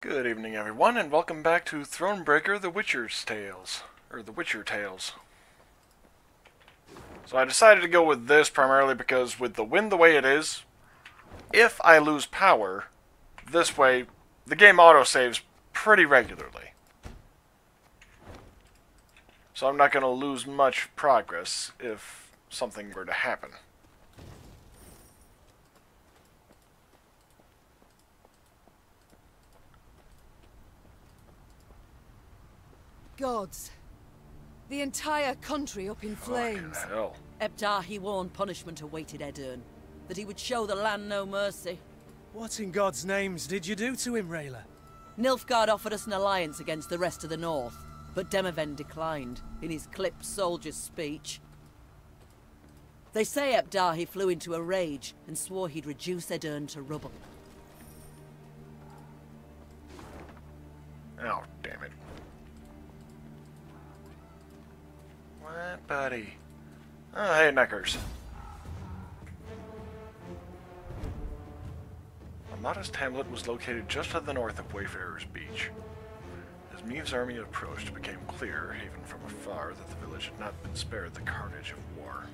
Good evening, everyone, and welcome back to Thronebreaker, The Witcher's Tales. Or The Witcher Tales. So I decided to go with this primarily because with the wind the way it is, if I lose power, this way, the game autosaves pretty regularly. So I'm not going to lose much progress if something were to happen. Gods. The entire country up in flames. Fucking hell. Ebdahi warned punishment awaited Edern, that he would show the land no mercy. What in God's names did you do to him, Rayla? Nilfgaard offered us an alliance against the rest of the north, but Demoven declined, in his clipped soldier's speech. They say Ebdahi flew into a rage and swore he'd reduce Edern to rubble. Oh, damn it. What, buddy? Oh, hey, Neckers. A modest hamlet was located just to the north of Wayfarer's Beach. As Meave's army approached, it became clear, even from afar, that the village had not been spared the carnage of war.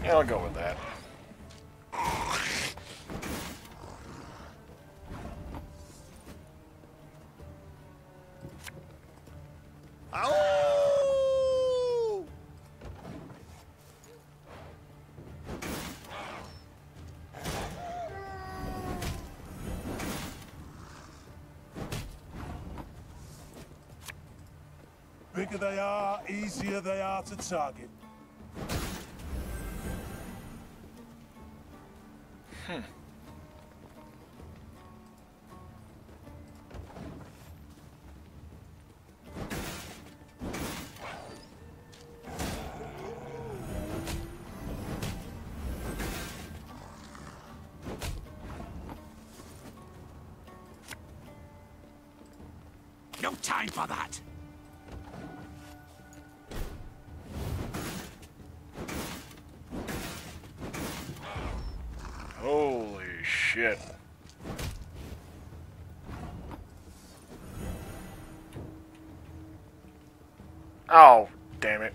Yeah, I'll go with that. Ow! Bigger they are, easier they are to target. No time for that! Holy shit. Oh, damn it.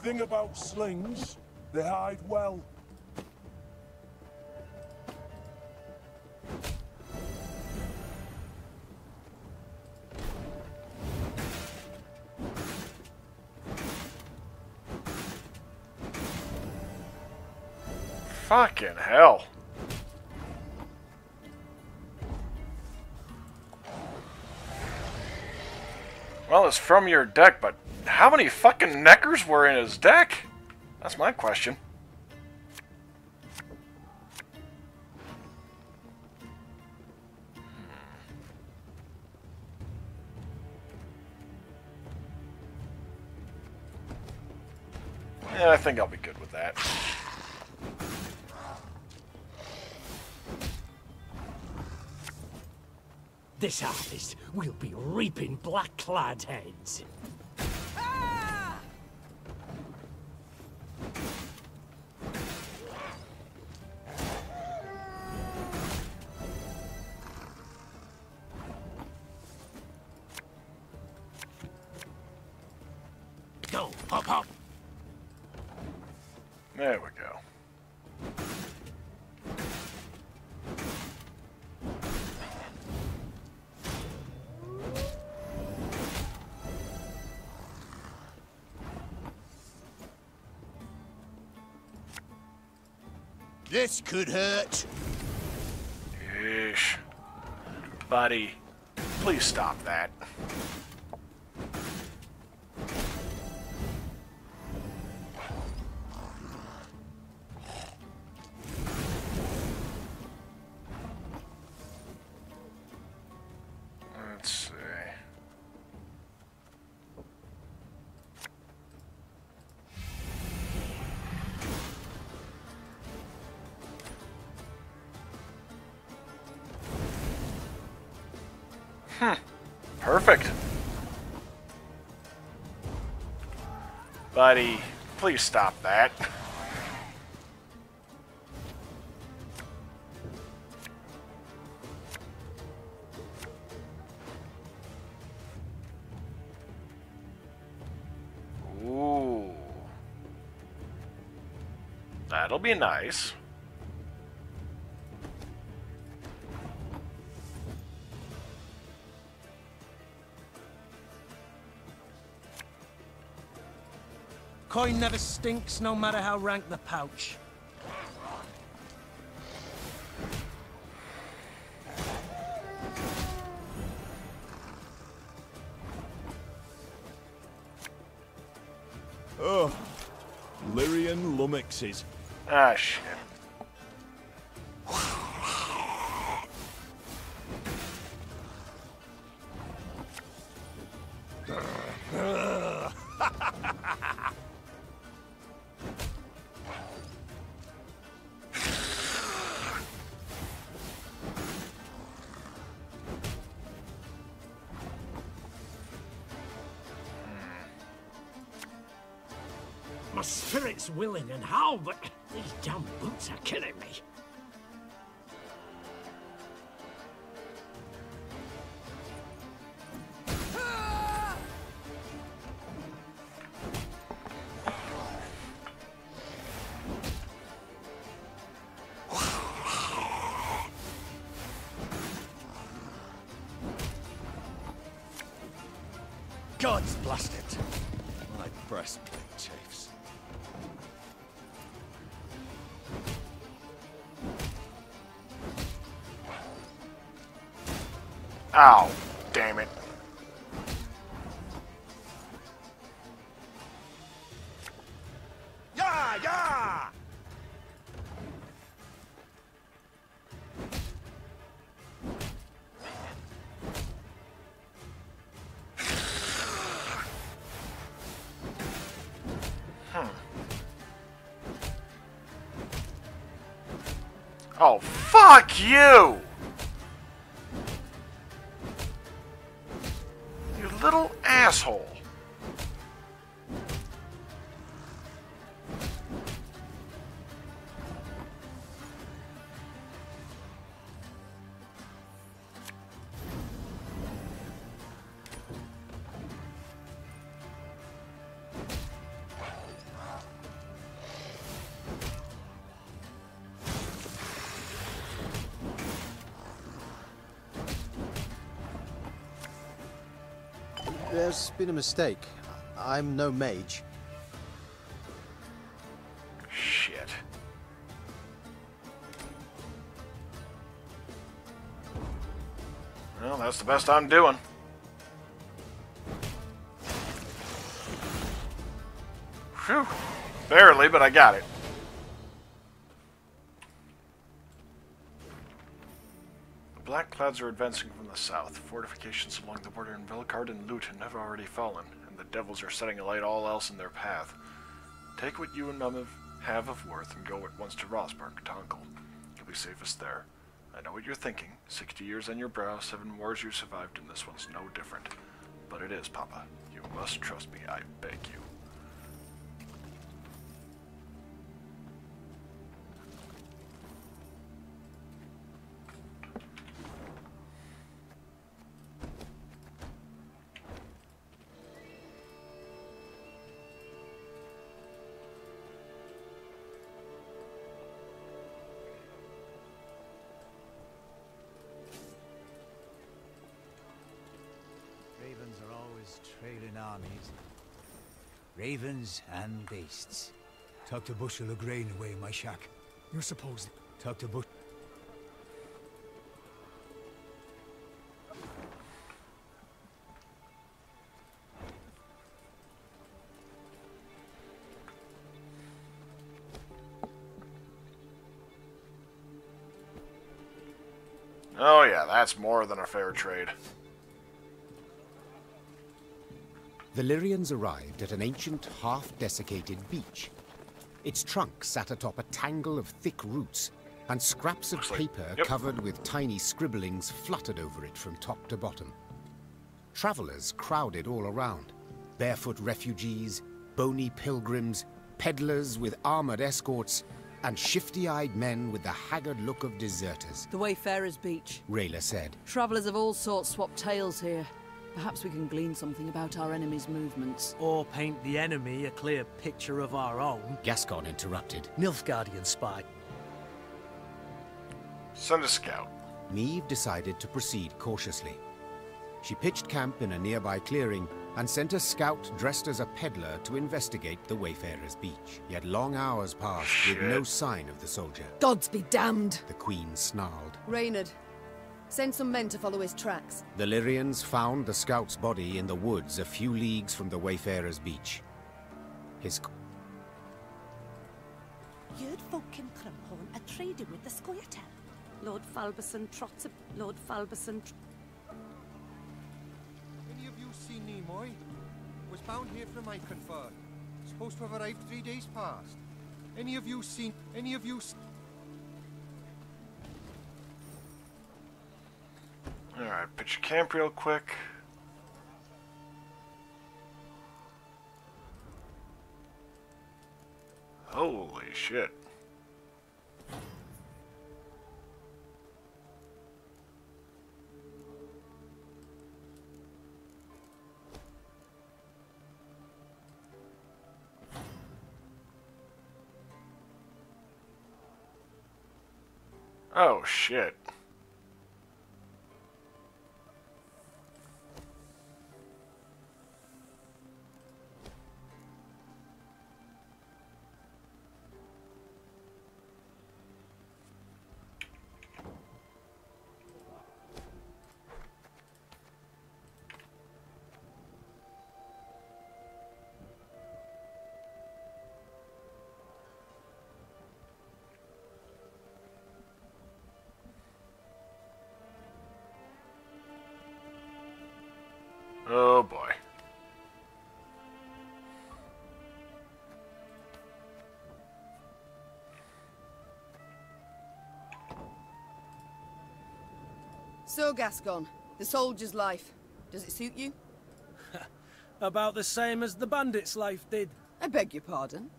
Thing about slings, they hide well. Fucking hell. Well, it's from your deck, but how many fucking Neckers were in his deck? That's my question. Yeah, I think I'll be good with that. This harvest, we'll be reaping black-clad heads. Go, hop, hop! There we go. This could hurt. Yeesh. Buddy, please stop that. Let's see. Perfect. Buddy, please stop that. Ooh. That'll be nice. Coin never stinks, no matter how rank the pouch. Oh, Lyrian lummoxes. Ah, shit. My spirit's willing and how, but these damn boots are killing me. God's blast it. My breastplate chafes. Ow, damn it. Yeah, yeah! Oh, fuck you! You little asshole. There's been a mistake. I'm no mage. Shit. Well, that's the best I'm doing. Phew. Barely, but I got it. The black clouds are advancing from the south. Fortifications along the border in Velgard and Luton have already fallen, and the devils are setting alight all else in their path. Take what you and Mum have of worth and go at once to Rosberg, to Uncle. You'll be safest there. I know what you're thinking. 60 years on your brow, 7 wars you survived, and this one's no different. But it is, Papa. You must trust me, I beg you. Ravens are always trailing armies. Ravens and beasts. Tucked a bushel of grain away in my shack. You're supposed to talk to Bush. Oh yeah, that's more than a fair trade. The Lyrians arrived at an ancient, half-desiccated beach. Its trunk sat atop a tangle of thick roots, and scraps of paper covered with tiny scribblings fluttered over it from top to bottom. Travelers crowded all around. Barefoot refugees, bony pilgrims, peddlers with armored escorts, and shifty-eyed men with the haggard look of deserters. The Wayfarer's Beach, Rayla said. Travelers of all sorts swap tales here. Perhaps we can glean something about our enemy's movements. Or paint the enemy a clear picture of our own. Gascon interrupted. Nilfgaardian spy. Send a scout. Neve decided to proceed cautiously. She pitched camp in a nearby clearing and sent a scout dressed as a peddler to investigate the Wayfarer's Beach. Yet long hours passed with no sign of the soldier. Gods be damned! The Queen snarled. Reynard, send some men to follow his tracks. The Lyrians found the scout's body in the woods a few leagues from the Wayfarer's Beach. His... Your folk in Crimhorn are trading with the Scoiat'el. Lord Falberson trots... Lord Falberson... Any of you seen Nimoy? Was bound here from Iconford. Supposed to have arrived 3 days past. Any of you seen... Any of you... Alright, pitch camp real quick. Holy shit. Oh shit. Oh boy. So, Gascon, the soldier's life. Does it suit you? About the same as the bandit's life did. I beg your pardon?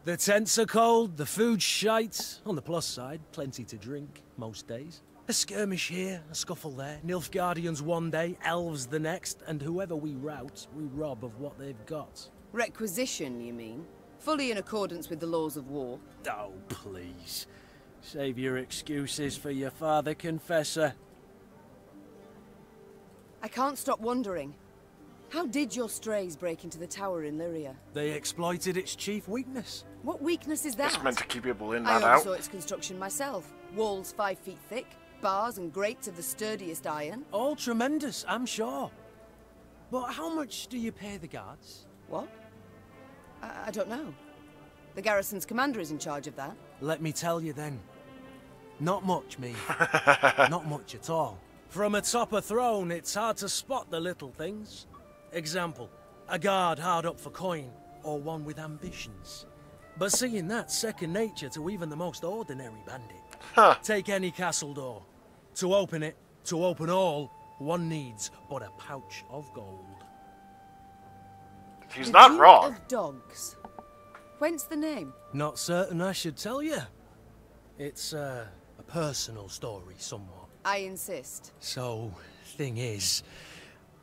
The tents are cold, the food's shite. On the plus side, plenty to drink, most days. A skirmish here, a scuffle there. Nilfgaardians one day, elves the next, and whoever we rout, we rob of what they've got. Requisition, you mean? Fully in accordance with the laws of war. Oh, please. Save your excuses for your father confessor. I can't stop wondering. How did your strays break into the tower in Lyria? They exploited its chief weakness. What weakness is that? It's meant to keep people in, I not out. oversaw its construction myself. Walls 5 feet thick, bars and grates of the sturdiest iron. All tremendous, I'm sure. But how much do you pay the guards? What? I don't know. The garrison's commander is in charge of that. Let me tell you then. Not much, me. Not much at all. From atop a throne, it's hard to spot the little things. Example, a guard hard up for coin, or one with ambitions. But seeing that's second nature to even the most ordinary bandit. Huh. Take any castle door. To open it, to open all, one needs but a pouch of gold. He's not Duke wrong. Of dogs. Whence the name? Not certain I should tell you. It's a personal story somewhat. I insist. So, thing is,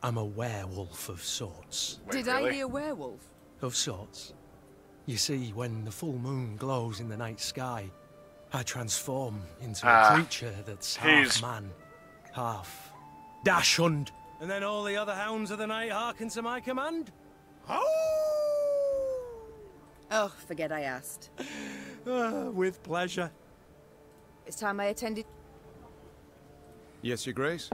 I'm a werewolf of sorts. Did I hear werewolf? Of sorts. You see, when the full moon glows in the night sky, I transform into a creature that's half man, half dachshund. And then all the other hounds of the night hearken to my command. Oh, forget I asked. With pleasure. It's time I attended... Yes, Your Grace?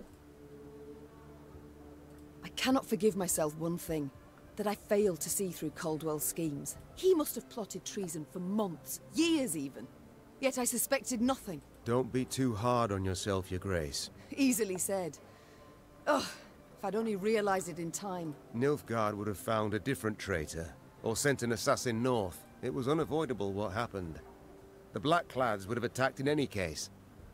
I cannot forgive myself one thing. That I failed to see through Caldwell's schemes. He must have plotted treason for months, years even. Yet I suspected nothing. Don't be too hard on yourself, Your Grace. Easily said. Ugh, if I'd only realized it in time. Nilfgaard would have found a different traitor, or sent an assassin north. It was unavoidable what happened. The Blackclads would have attacked in any case,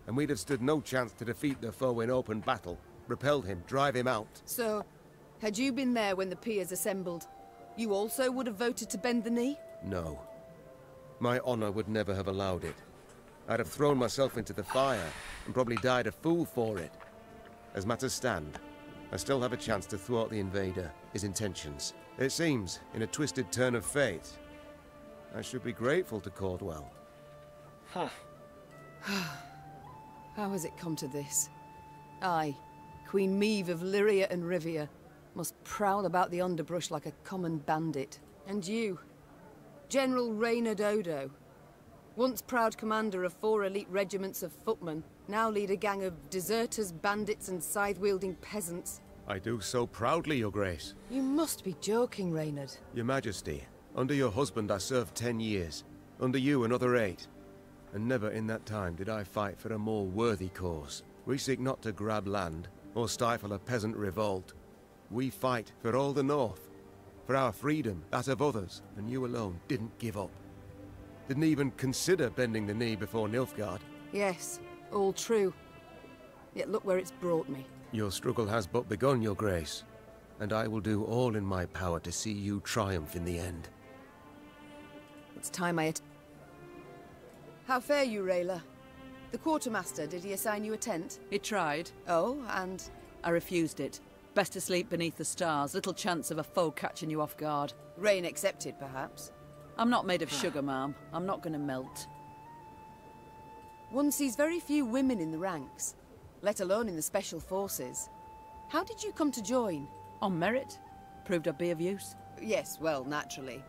and we'd have stood no chance to defeat the foe in open battle, repel him, drive him out. So, had you been there when the peers assembled, you also would have voted to bend the knee? No. My honor would never have allowed it. I'd have thrown myself into the fire, and probably died a fool for it. As matters stand, I still have a chance to thwart the invader, his intentions. It seems, in a twisted turn of fate, I should be grateful to Caldwell. Huh. How has it come to this? I, Queen Meve of Lyria and Rivia, must prowl about the underbrush like a common bandit. And you, General Reynard Odo, once proud commander of 4 elite regiments of footmen, now lead a gang of deserters, bandits, and scythe-wielding peasants. I do so proudly, Your Grace. You must be joking, Reynard. Your Majesty, under your husband I served 10 years. Under you another 8. And never in that time did I fight for a more worthy cause. We seek not to grab land, or stifle a peasant revolt. We fight for all the North. For our freedom, that of others, and you alone didn't give up. Didn't even consider bending the knee before Nilfgaard. Yes, all true. Yet look where it's brought me. Your struggle has but begun, Your Grace. And I will do all in my power to see you triumph in the end. It's time I... How fare you, Rayla? The quartermaster, did he assign you a tent? He tried. Oh, and? I refused it. Best to sleep beneath the stars. Little chance of a foe catching you off guard. Rain accepted, perhaps? I'm not made of sugar, ma'am. I'm not gonna melt. One sees very few women in the ranks, let alone in the special forces. How did you come to join? On merit. Proved I'd be of use. Yes, well, naturally.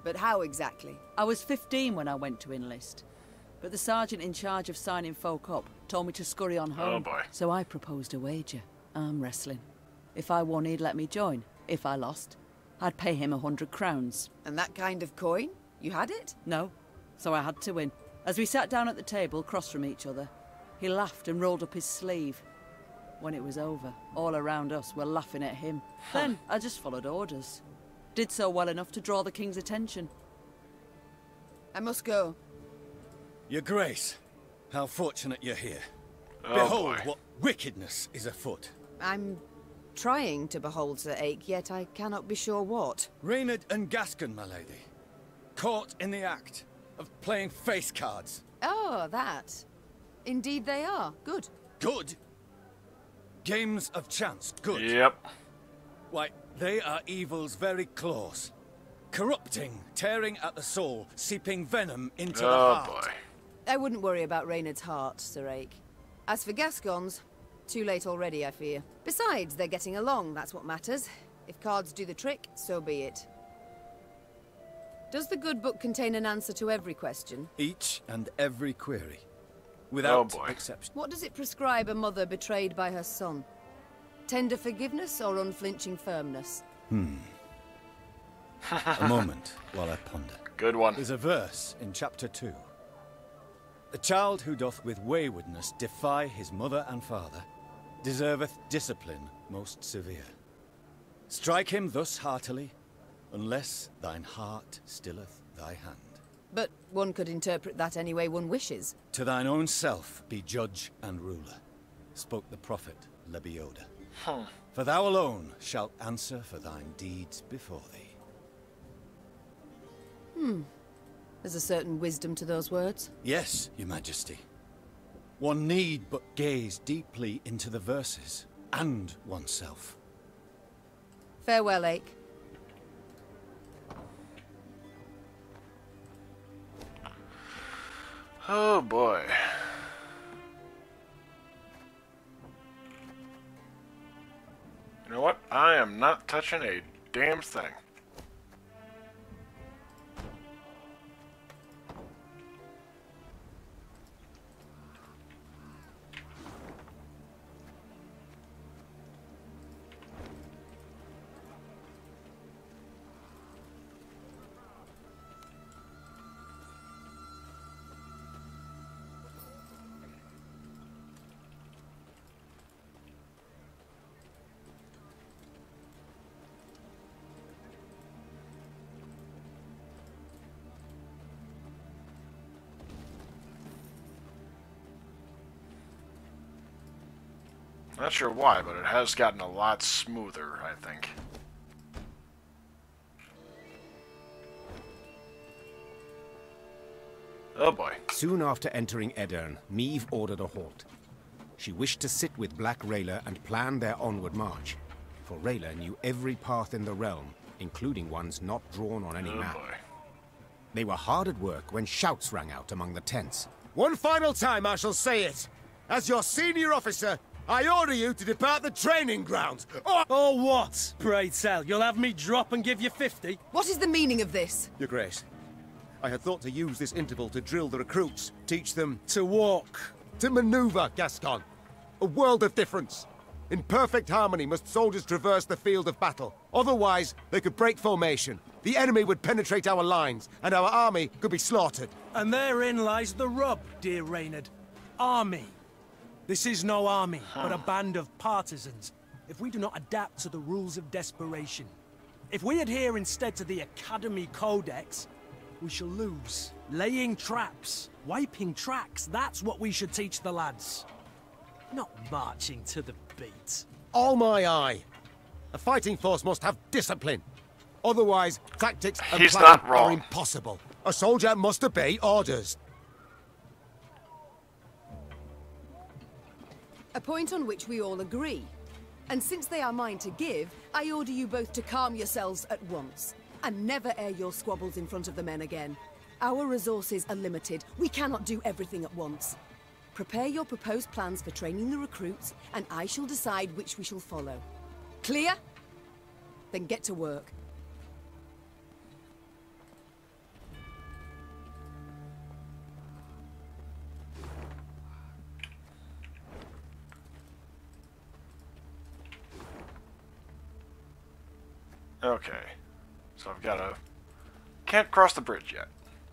But how exactly? I was 15 when I went to enlist. But the sergeant in charge of signing folk up told me to scurry on home. Oh boy. So I proposed a wager. Arm wrestling. If I won, he'd let me join. If I lost, I'd pay him 100 crowns. And that kind of coin? You had it? No. So I had to win. As we sat down at the table, across from each other, he laughed and rolled up his sleeve. When it was over, all around us were laughing at him. Then I just followed orders. Did so well enough to draw the king's attention. I must go. Your Grace, how fortunate you're here. Oh, Behold boy. what wickedness is afoot. I'm trying to behold Sir Ake, yet I cannot be sure what. Reynard and Gascon, my lady. Caught in the act of playing face cards. Oh, that. Indeed they are. Good. Good? Games of chance, good. Yep. Why, they are evil's very claws. Corrupting, tearing at the soul, seeping venom into the heart. Oh boy. I wouldn't worry about Reynard's heart, Sir Ake. As for Gascon's, too late already, I fear. Besides, they're getting along, that's what matters. If cards do the trick, so be it. Does the good book contain an answer to every question? Each and every query. Without boy. exception. What does it prescribe a mother betrayed by her son? Tender forgiveness or unflinching firmness? A moment while I ponder. Good one. There's a verse in chapter 2. The child who doth with waywardness defy his mother and father deserveth discipline most severe. Strike him thus heartily, unless thine heart stilleth thy hand. But one could interpret that any way one wishes. To thine own self be judge and ruler, spoke the prophet Lebioda. For thou alone shalt answer for thine deeds before thee. There's a certain wisdom to those words. Yes, your majesty. One need but gaze deeply into the verses, and oneself. Farewell, Ake. Oh boy. You know what? I am not touching a damn thing. Not sure why, but it has gotten a lot smoother, I think. Oh boy. Soon after entering Edirn, Meve ordered a halt. She wished to sit with Black Rayla and plan their onward march, for Rayla knew every path in the realm, including ones not drawn on any map. Boy. They were hard at work when shouts rang out among the tents. One final time I shall say it. As your senior officer, I order you to depart the training grounds. Oh, what? Pray tell, you'll have me drop and give you 50? What is the meaning of this? Your Grace, I had thought to use this interval to drill the recruits, teach them... To walk. To maneuver, Gascon. A world of difference. In perfect harmony must soldiers traverse the field of battle. Otherwise, they could break formation. The enemy would penetrate our lines, and our army could be slaughtered. And therein lies the rub, dear Reynard. Army. This is no army, but a band of partisans. If we do not adapt to the rules of desperation, if we adhere instead to the Academy Codex, we shall lose. Laying traps, wiping tracks, that's what we should teach the lads. Not marching to the beat. All my eye. A fighting force must have discipline. Otherwise, tactics and planning are impossible. A soldier must obey orders. A point on which we all agree. And since they are mine to give, I order you both to calm yourselves at once. And never air your squabbles in front of the men again. Our resources are limited. We cannot do everything at once. Prepare your proposed plans for training the recruits, and I shall decide which we shall follow. Clear? Then get to work. Okay. So I've got to... Can't cross the bridge yet.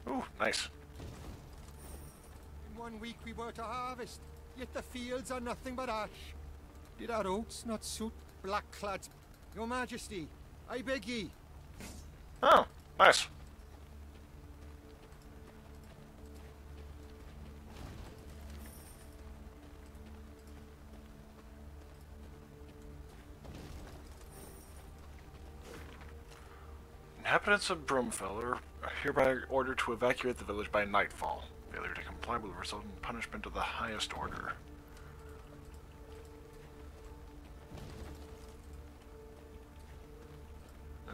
Ooh, nice. In 1 week we were to harvest, yet the fields are nothing but ash. Did our oats not suit black clads? Your Majesty, I beg ye. Oh, nice. Inhabitants of Broomfell are hereby ordered to evacuate the village by nightfall. Failure to comply will result in punishment of the highest order.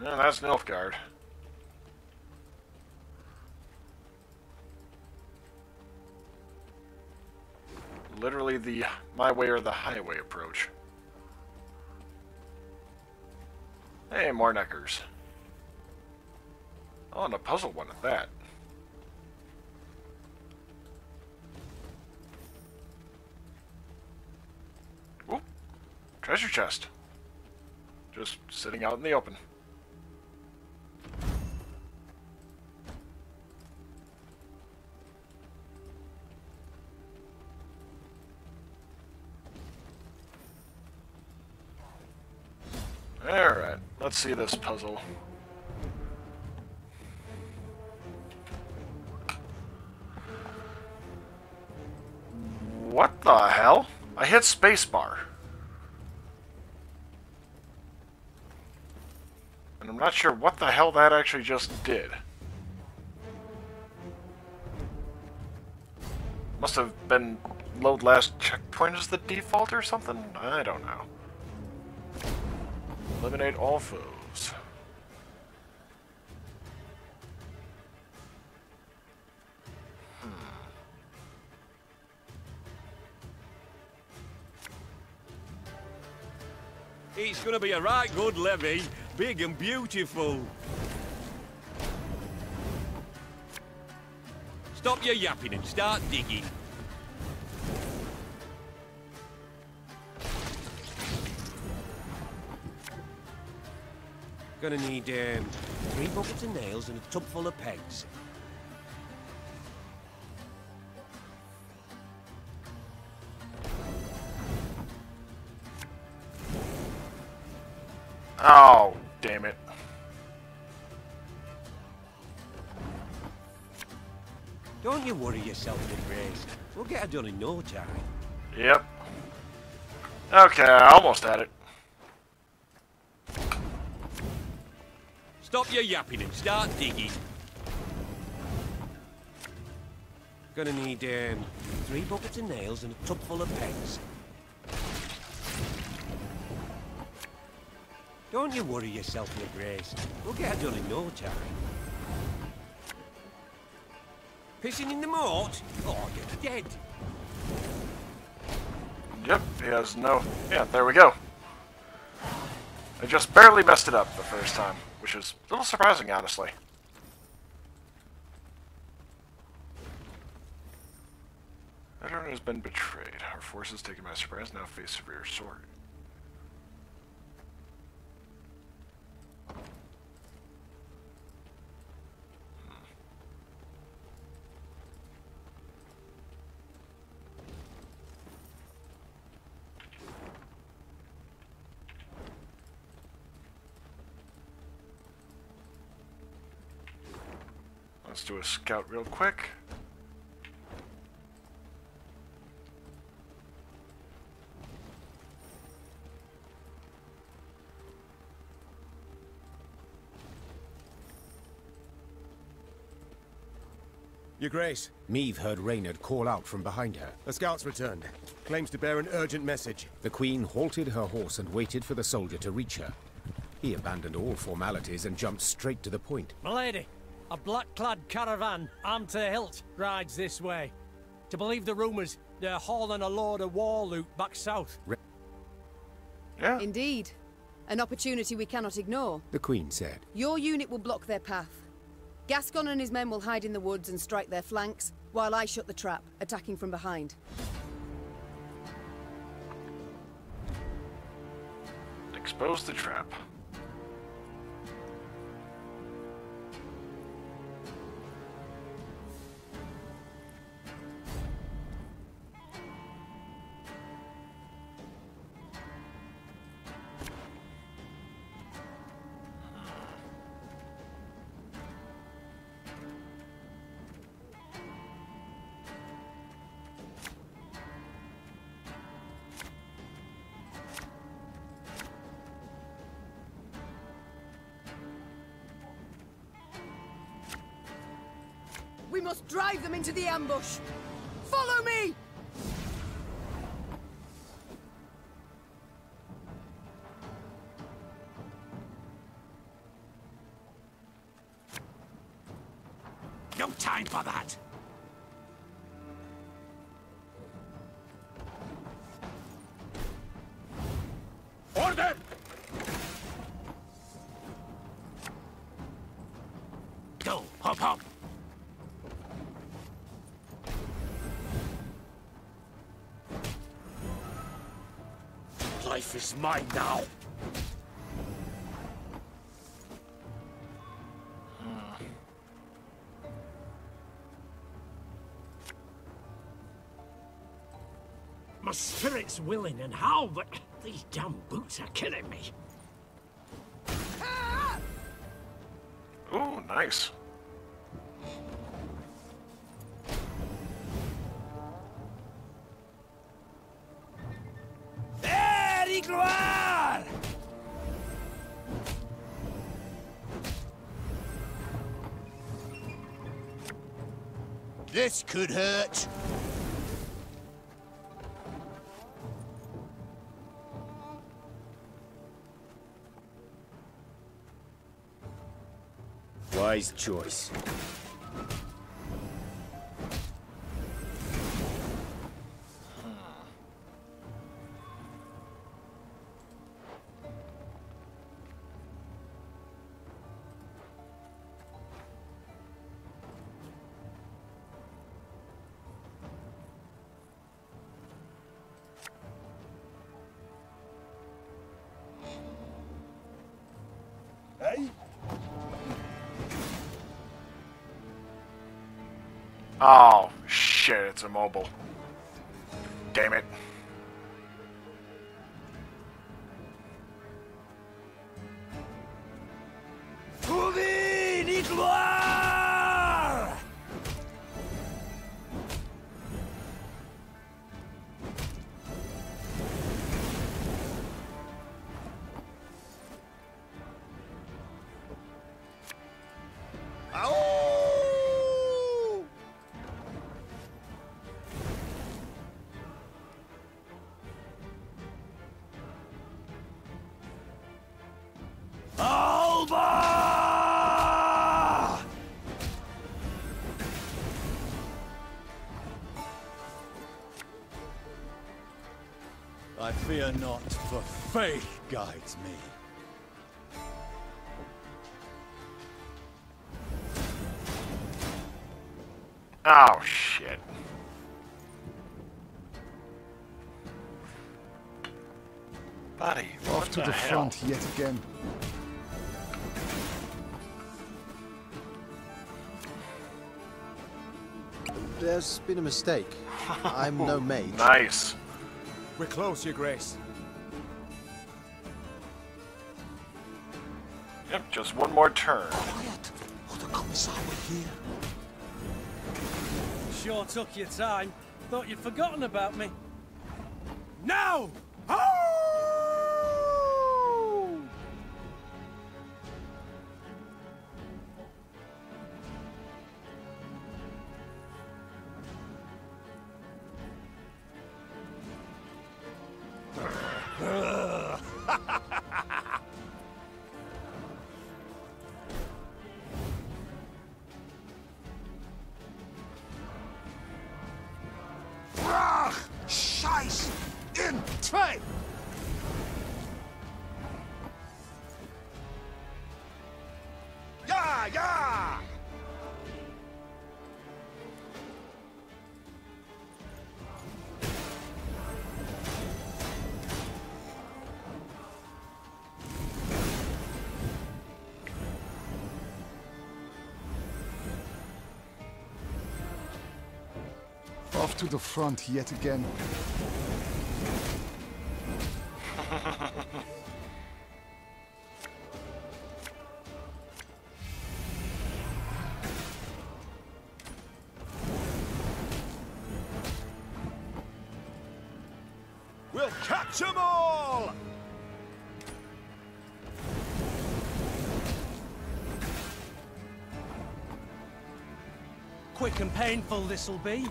Yeah, that's Nilfgaard. Literally the my way or the highway approach. Hey, more neckers. Oh, and a puzzle one at that. Oop. Treasure chest. Just sitting out in the open. Alright, let's see this puzzle. What the hell? I hit spacebar. And I'm not sure what the hell that actually just did. Must have been load last checkpoint as the default or something? I don't know. Eliminate all foes. It's gonna be a right good levy, big and beautiful. Stop your yapping and start digging. Gonna need 3 buckets of nails and a tub full of pegs. Oh, damn it. Don't you worry yourself, Grace. We'll get it done in no time. Yep. Okay, I almost had it. Stop your yapping and start digging. Gonna need 3 buckets of nails and a tub full of pegs. Don't you worry yourself, Your Grace. We'll get it done in no time. Pissing in the moat? Oh, you're dead. Yep, he has no... Yeah, there we go. I just barely messed it up the first time, which is a little surprising, honestly. Everyone has been betrayed. Our forces taken by surprise now face severe sword. Let's do a scout real quick. Your Grace. Meve heard Reynard call out from behind her. A scout's returned. Claims to bear an urgent message. The Queen halted her horse and waited for the soldier to reach her. He abandoned all formalities and jumped straight to the point. Milady, a black-clad caravan, armed to the hilt, rides this way. To believe the rumours, they're hauling a load of war loot back south. Yeah. Indeed. An opportunity we cannot ignore. The Queen said. Your unit will block their path. Gascon and his men will hide in the woods and strike their flanks, while I shut the trap, attacking from behind. Expose the trap. We must drive them into the ambush! Follow me! No time for that! Order! Go, hop, hop! Life is mine now. My spirit's willing and how, but these damn boots are killing me. Ooh, nice. This could hurt. Wise choice. Hey? Oh, shit, it's immobile. Damn it. I fear not, for faith guides me. Oh, shit. Buddy, Off to the front yet again. There's been a mistake. I'm no mage. Nice. We're close, Your Grace. Yep, just one more turn. Quiet, or the commissar will hear. Sure took your time. Thought you'd forgotten about me. Now! Scheiß! In zwei! Ja, ja! Off to the front yet again. We'll catch 'em all! Quick and painful this'll be.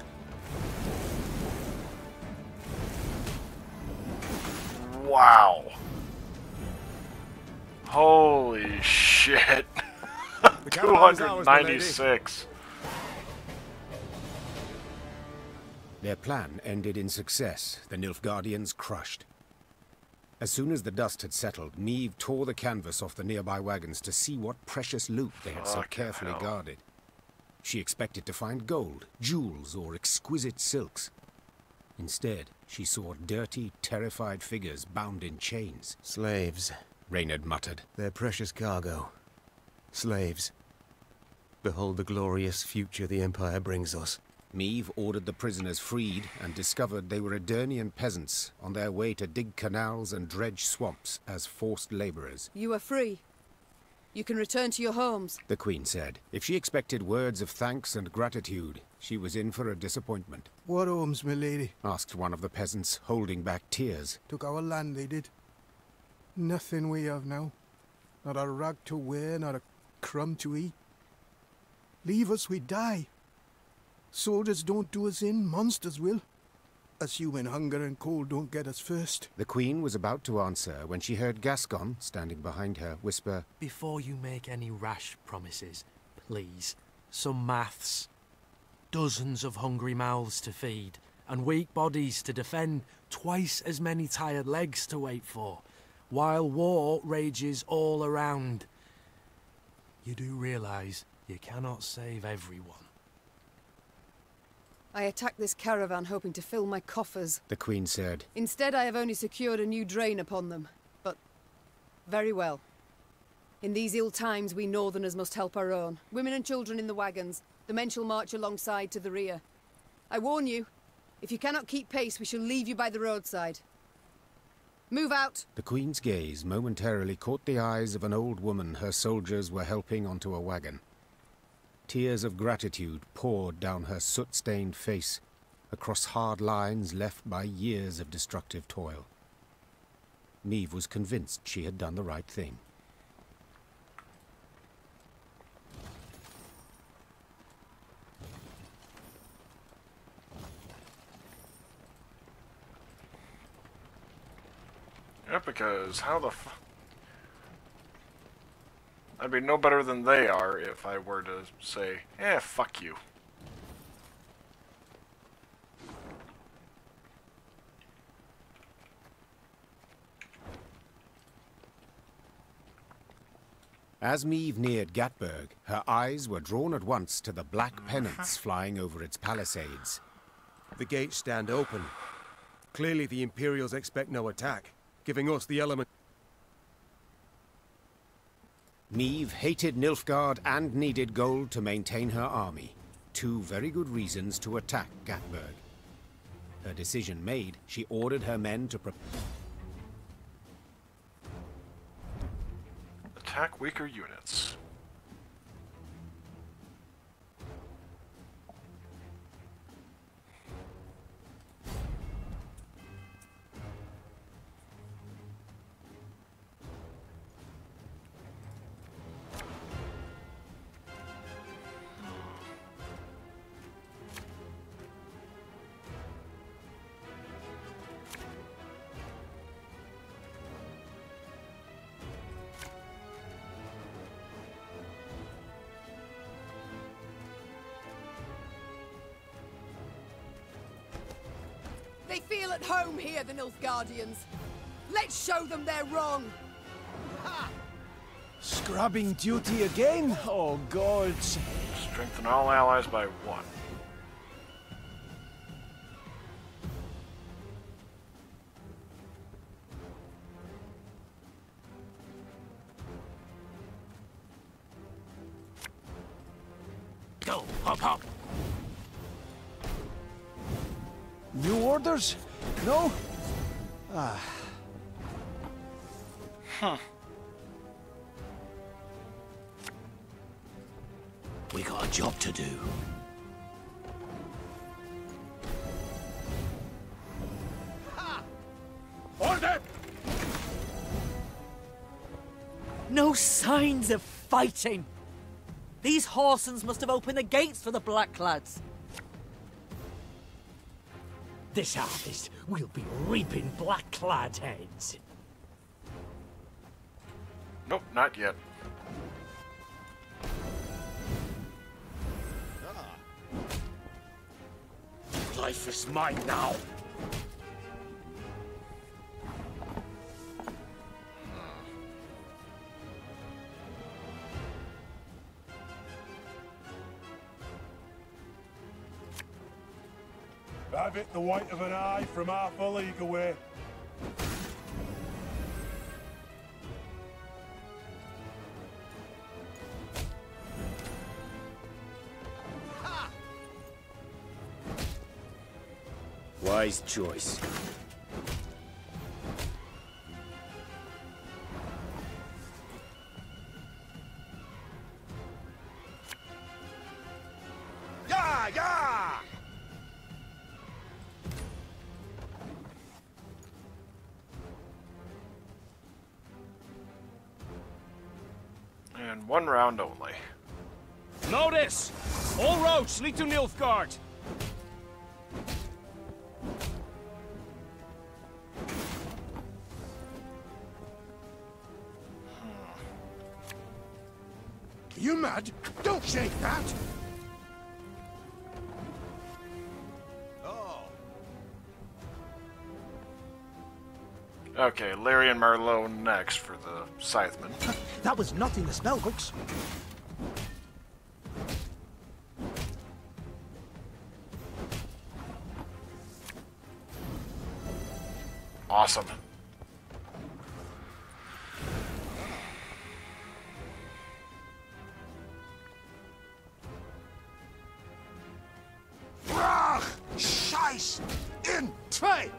Wow. Holy shit. 296. Their plan ended in success, the Nilfgaardians crushed. As soon as the dust had settled, Niamh tore the canvas off the nearby wagons to see what precious loot they had so carefully guarded. She expected to find gold, jewels, or exquisite silks. Instead, she saw dirty, terrified figures bound in chains. Slaves, Reynard muttered. Their precious cargo. Slaves. Behold the glorious future the Empire brings us. Niamh ordered the prisoners freed and discovered they were Edirnian peasants on their way to dig canals and dredge swamps as forced laborers. You are free. You can return to your homes. The Queen said. If she expected words of thanks and gratitude, she was in for a disappointment. What homes, my lady? Asked one of the peasants, holding back tears. Took our land, they did. Nothing we have now. Not a rag to wear, not a crumb to eat. Leave us, we die. Soldiers don't do us in, monsters will. Assuming hunger and cold don't get us first. The Queen was about to answer when she heard Gascon, standing behind her, whisper, Before you make any rash promises, please, some maths. Dozens of hungry mouths to feed, and weak bodies to defend, twice as many tired legs to wait for, while war rages all around. You do realise you cannot save everyone. I attacked this caravan hoping to fill my coffers. The Queen said. Instead, I have only secured a new drain upon them. But very well. In these ill times, we Northerners must help our own. Women and children in the wagons. The men shall march alongside to the rear. I warn you, if you cannot keep pace, we shall leave you by the roadside. Move out! The Queen's gaze momentarily caught the eyes of an old woman her soldiers were helping onto a wagon. Tears of gratitude poured down her soot-stained face, across hard lines left by years of destructive toil. Niamh was convinced she had done the right thing. Yeah, because how the f... I'd be no better than they are if I were to say, fuck you. As Meve neared Gatburg, her eyes were drawn at once to the black pennants flying over its palisades. The gates stand open. Clearly the Imperials expect no attack, giving us the element. Meve hated Nilfgaard and needed gold to maintain her army. Two very good reasons to attack Gatburg. Her decision made, she ordered her men to attack weaker units. They feel at home here, the Nilfgaardians. Let's show them they're wrong. Ha! Scrubbing duty again? Oh, gods. Strengthen all allies by 1. Go, hop, hop. New orders? No? Ah. Huh. We got a job to do. Order! No signs of fighting! These Horsens must have opened the gates for the Blackclads. This harvest, we'll be reaping black-clad heads. Nope, not yet. Life is mine now. Have it the white of an eye from half a league away. Wise choice. Yeah, yeah! And 1 round only. Notice! All roads lead to Nilfgaard. You mad? Don't shake that! Okay, Larry and Marlowe next for the Scythemen. That was not in the spellbooks. Awesome. Brach! Scheiß! In! Zwei!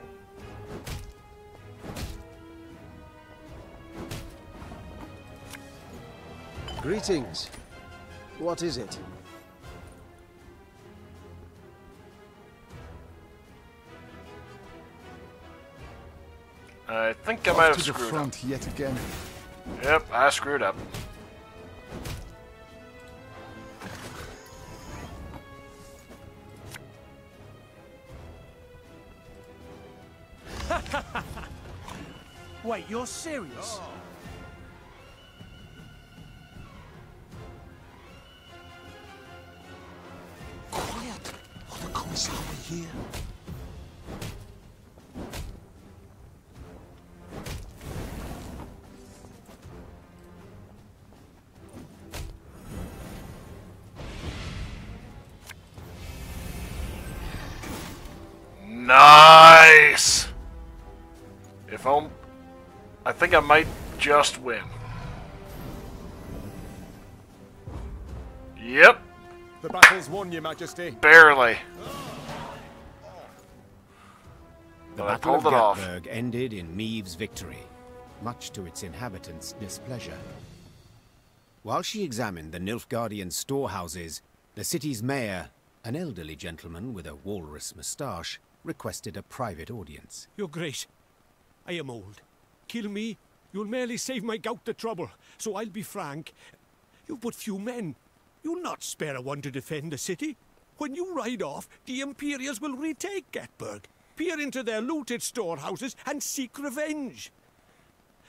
Greetings. What is it? I think I might have to the screwed front up. yet again. Yep, I screwed up. Wait, you're serious? Quiet! Or the Commissar will hear. Nice! If I think I might just win. Yep. The battle's won, Your Majesty. Barely. The But I Battle of pulled it off. Gatburg ended in Meave's victory, much to its inhabitants' displeasure. While she examined the Nilfgaardian storehouses, the city's mayor, an elderly gentleman with a walrus moustache, requested a private audience. Your Grace, I am old. Kill me, you'll merely save my gout the trouble. So I'll be frank. You've but few men. You'll not spare a one to defend the city. When you ride off, the Imperials will retake Gatburg, peer into their looted storehouses, and seek revenge.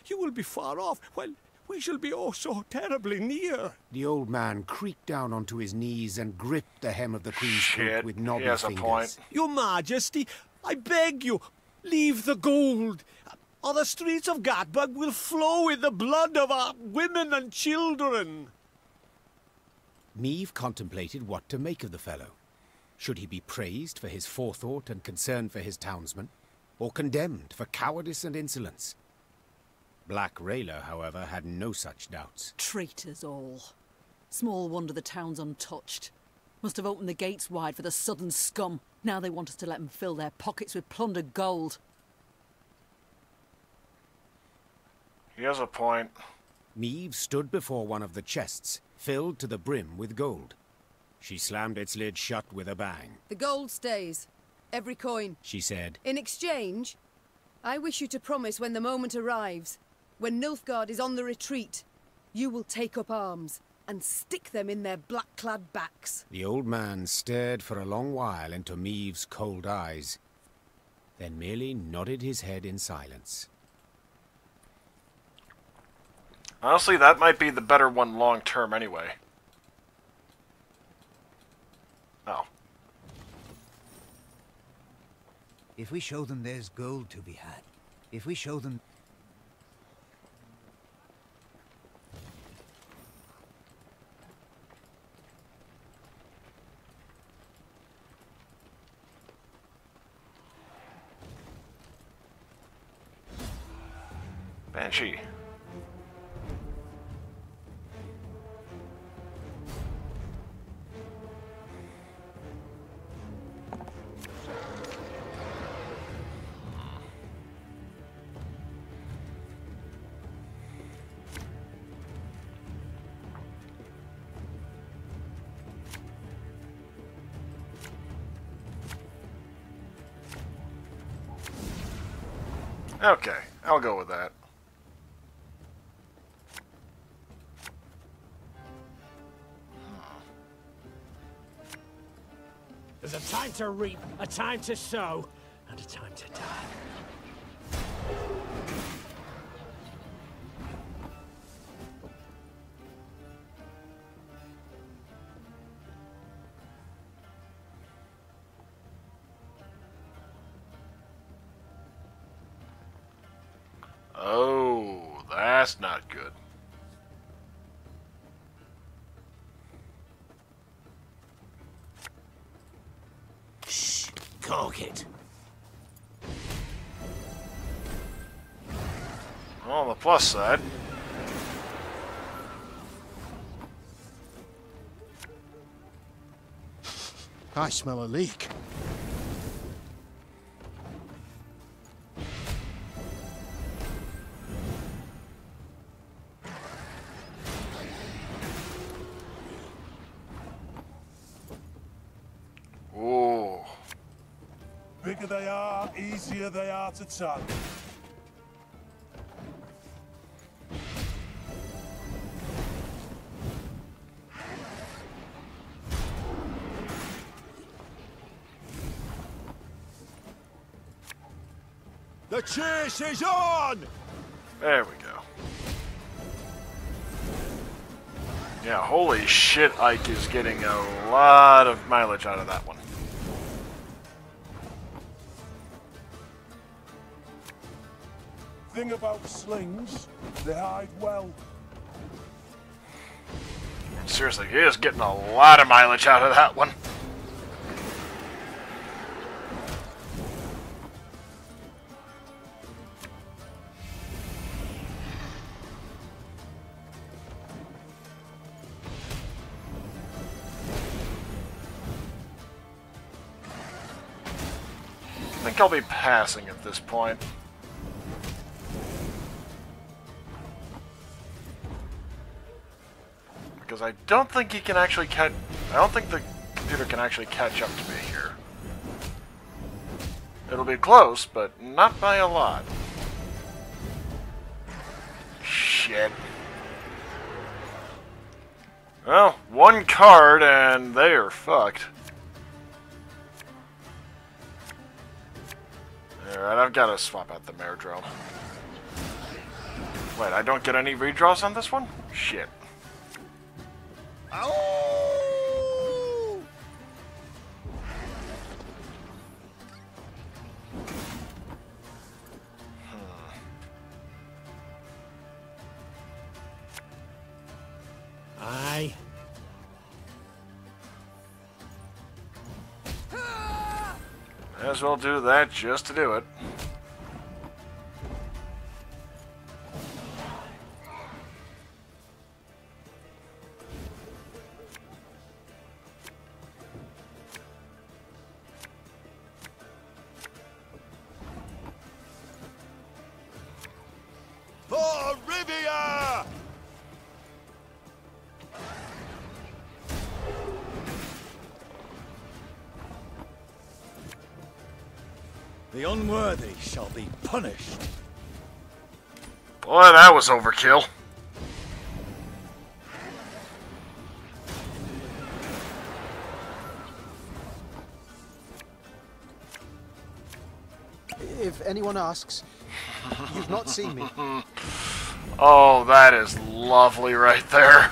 You will be far off, while we shall be oh so terribly near. The old man creaked down onto his knees and gripped the hem of the Queen's cloak with knobby he has fingers. a point. Your Majesty, I beg you, leave the gold, or the streets of Gatburg will flow with the blood of our women and children. Meave contemplated what to make of the fellow. Should he be praised for his forethought and concern for his townsmen, or condemned for cowardice and insolence? Black Rayla, however, had no such doubts. Traitors all. Small wonder the town's untouched. Must have opened the gates wide for the southern scum. Now they want us to let them fill their pockets with plundered gold. He has a point. Meave stood before one of the chests, filled to the brim with gold. She slammed its lid shut with a bang. The gold stays. Every coin. She said, In exchange, I wish you to promise when the moment arrives, when Nilfgaard is on the retreat, you will take up arms and stick them in their black-clad backs. The old man stared for a long while into Meave's cold eyes, then merely nodded his head in silence. Honestly, that might be the better one long term anyway. Oh. If we show them there's gold to be had, if we show them... Banshee. Okay, I'll go with that. There's a time to reap, a time to sow, and a time to die. Oh, that's not good. Shh, cork it. On the plus side, I smell a leak. oh, Bigger they are, easier they are to tug. The chase is on! there we go. Yeah, holy shit, Ike is getting a lot of mileage out of that one. Thing about slings, they hide well. Seriously, he is getting a lot of mileage out of that one. think I'll be passing at this point. Because I don't think he can actually catch... I don't think the computer can actually catch up to me here. It'll be close, but not by a lot. Shit. Well, one card and they are fucked. Alright, I've got to swap out the mare drone. Wait, I don't get any redraws on this one? Shit. Aye. May as well do that just to do it. For Rivia! The unworthy shall be punished. Boy, that was overkill. If anyone asks, you've not seen me. Oh, that is lovely right there.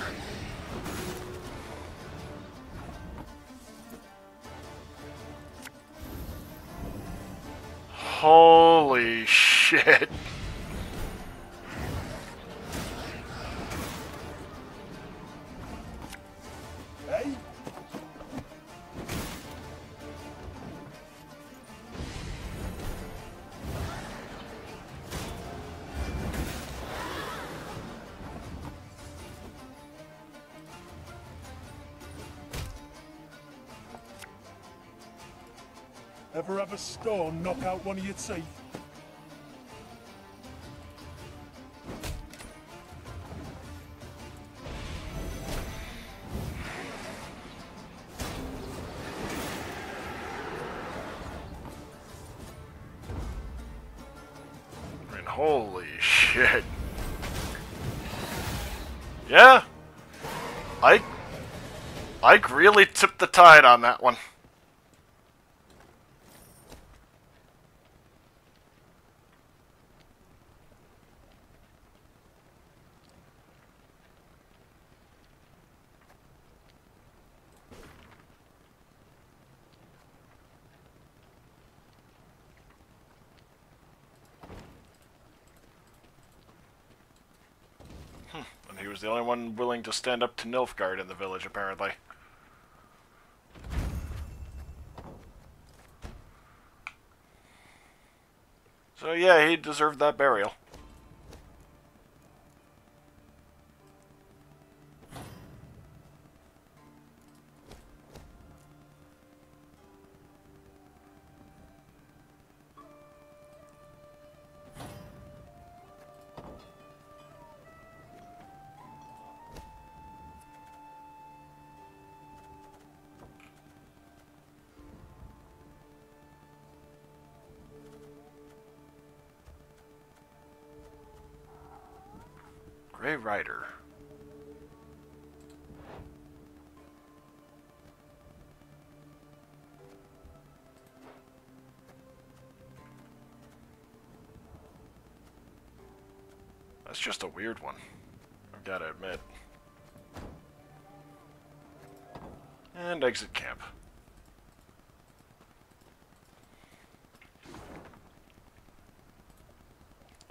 Holy shit. Hey? Ever have a stone knock out one of your teeth? I mean, holy shit. Yeah. Ike really tipped the tide on that one. And he was the only one willing to stand up to Nilfgaard in the village, apparently. So yeah, he deserved that burial. Grey Rider. That's just a weird one, I've got to admit. And exit camp.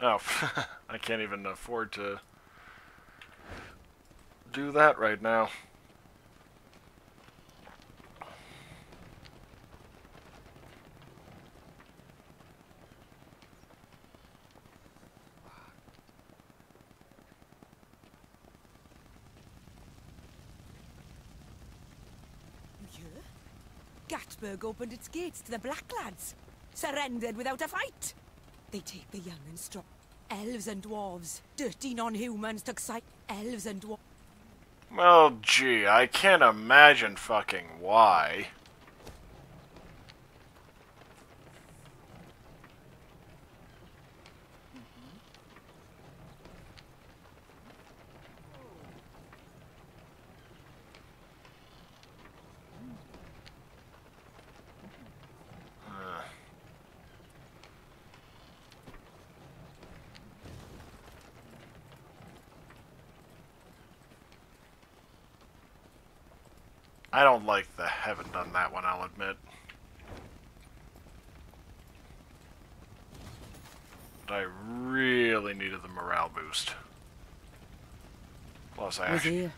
Oh, I can't even afford to do that right now. You hear? Gatburg opened its gates to the Black Lads. surrendered without a fight. They take the young and strong. Elves and dwarves, dirty non-humans took sight. Elves and dwarves. Well, gee, I can't imagine fucking why. I don't like the haven't done that one, I'll admit. But I really needed the morale boost. Plus I Was actually... here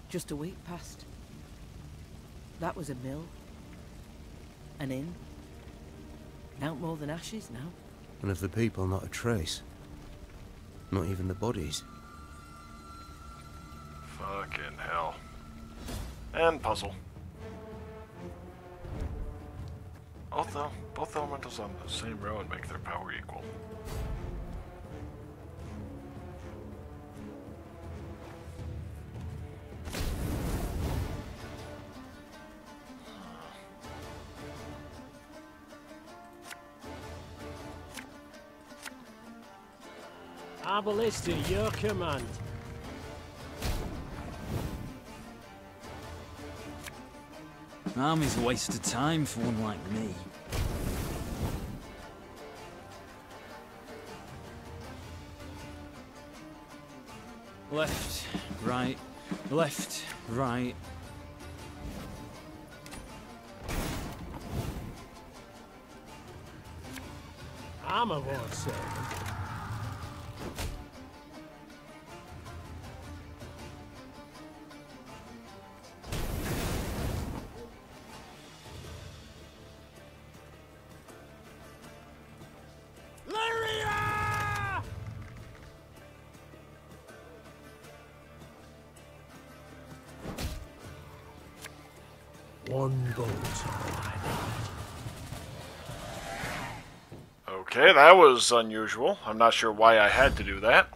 just a week past. That was a mill. An inn. Out more than ashes now. And of the people, not a trace. Not even the bodies. Fucking hell. And puzzle. Both elementals on the same row and make their power equal. Our ballista, your command. Army's a waste of time for one like me. Left, right, left, right. I'm a war servant. One bolt. Okay, that was unusual. I'm not sure why I had to do that.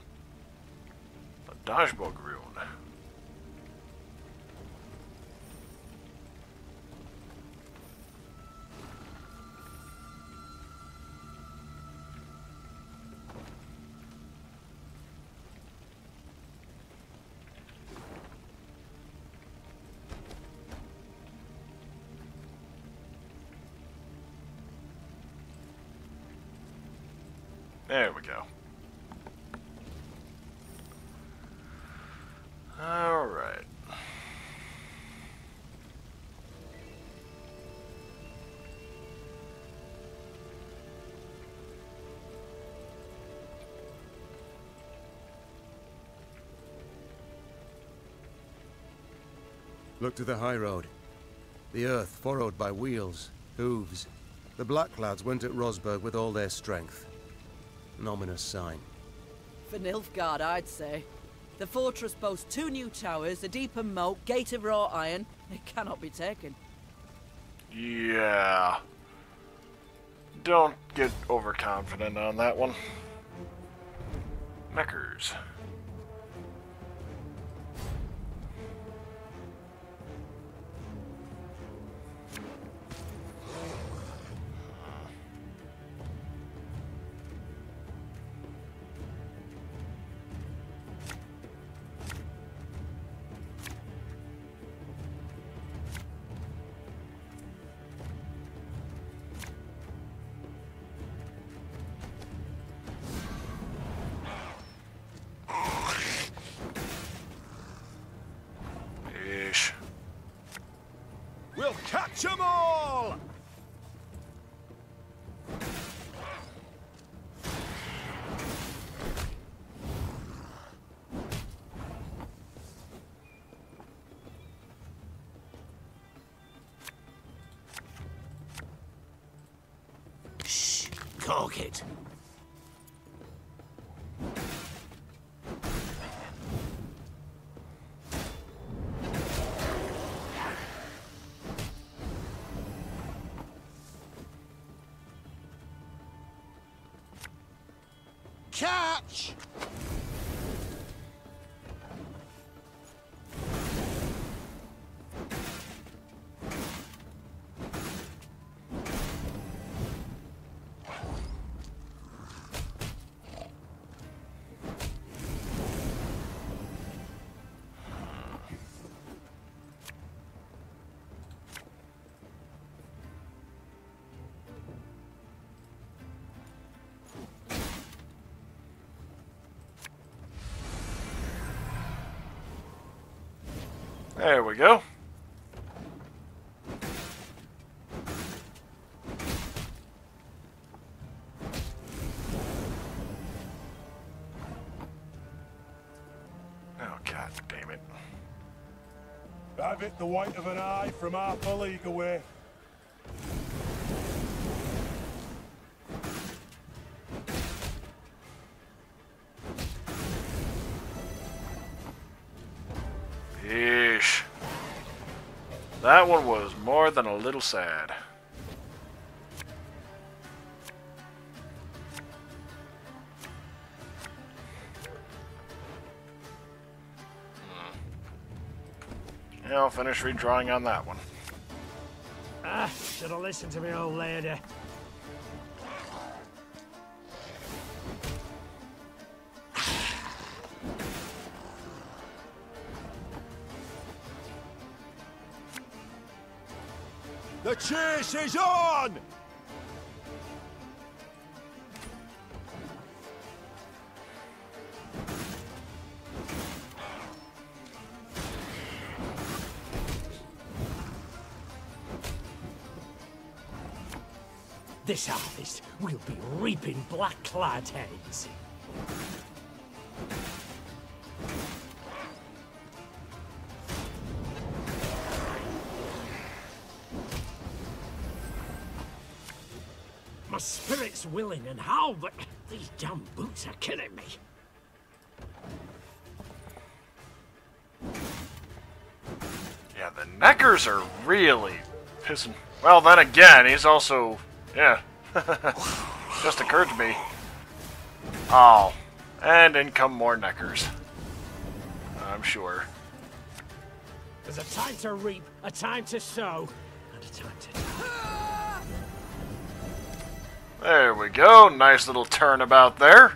A dodgebug rune. There we go. Alright. Look to the high road. The earth furrowed by wheels, hooves. The Blacklads went at Rosberg with all their strength. An ominous sign. For Nilfgaard, I'd say. The fortress boasts 2 new towers, a deeper moat, gate of wrought iron. It cannot be taken. Yeah. Don't get overconfident on that one. Meckers. We'll catch 'em all! Shh! Cork it! catch! There we go. Oh, god damn it. I've hit the white of an eye from half a league away. Yeesh. That one was more than a little sad. Yeah, I'll finish redrawing on that one. Ah, should have listened to me old lady. The chase is on! This harvest, we'll be reaping black-clad heads. My spirit's willing and how, but these damn boots are killing me. Yeah, the neckers are really pissing. Well, then again, he's also... Yeah. Just occurred to me. Oh. And in come more neckers. I'm sure. There's a time to reap, a time to sow, and a time to die. There we go. Nice little turnabout there.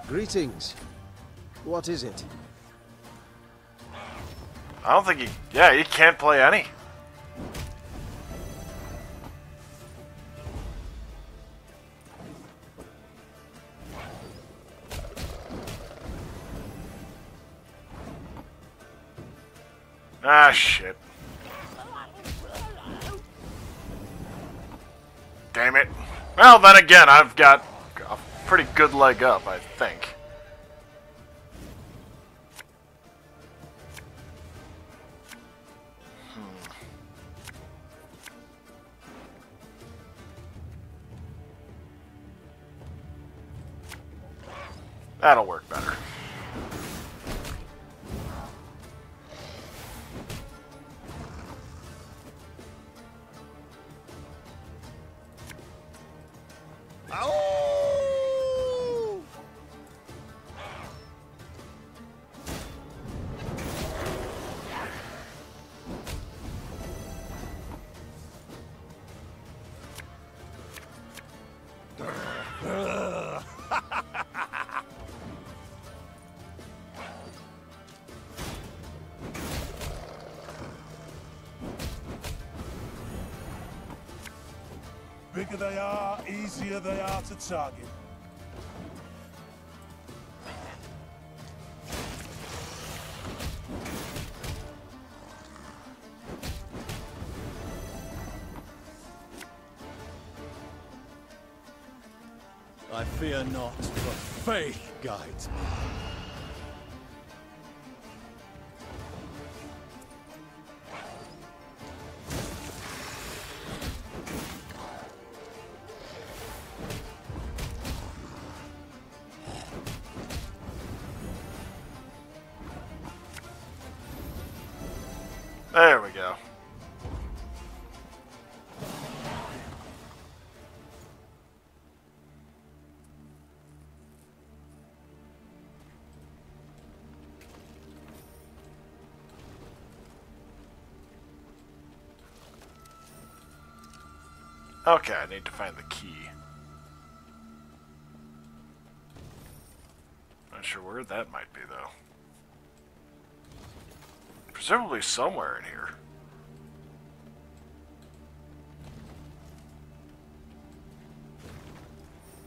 Greetings. What is it? I don't think he... Yeah, he can't play any. Ah, shit. Damn it. Well, then again, I've got a pretty good leg up, I think. That'll work better. Bigger they are, easier they are to target. I fear not, for faith guides me. There we go. Okay, I need to find the key. Not sure where that might be, though. Presumably somewhere in here.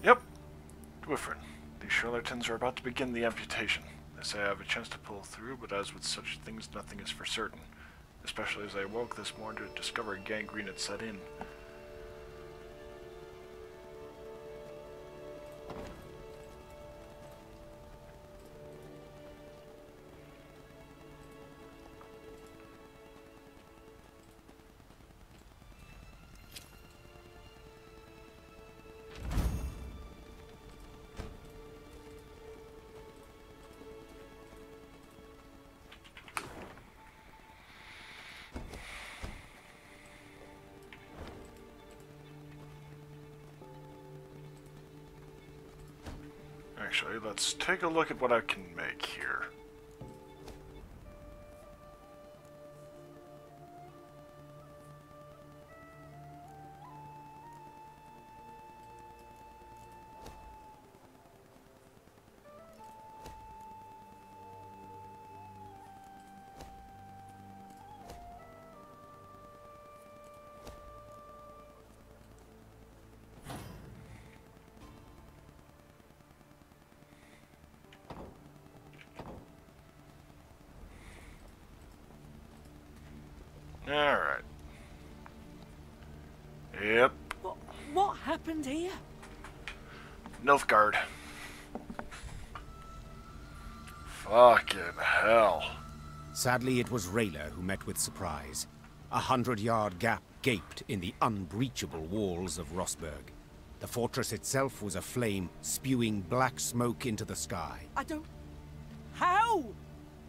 Yep. Dwiffrin. These charlatans are about to begin the amputation. They say I have a chance to pull through, but as with such things, nothing is for certain. Especially as I awoke this morning to discover gangrene had set in. Actually, let's take a look at what I can make here. Alright. Yep. What happened here? Nilfgaard. Fucking hell. Sadly, it was Rayla who met with surprise. 100-yard gap gaped in the unbreachable walls of Rossburg. The fortress itself was aflame, spewing black smoke into the sky. I don't... How?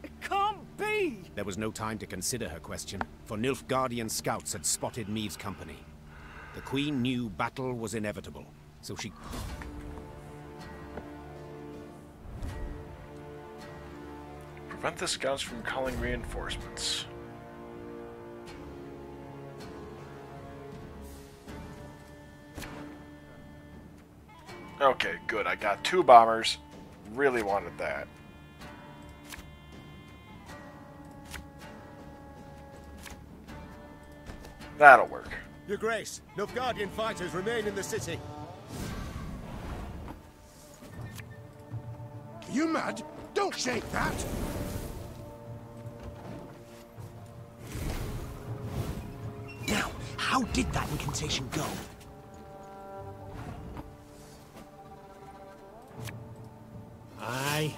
It can't be! There was no time to consider her question, for Nilfgaardian scouts had spotted Meave's company. The Queen knew battle was inevitable, so she... Prevent the scouts from calling reinforcements. Okay, good. I got 2 bombers. Really wanted that. That'll work. Your Grace, Nilfgaardian fighters remain in the city. Are you mad? Don't shake that! Now, how did that incantation go? Aye.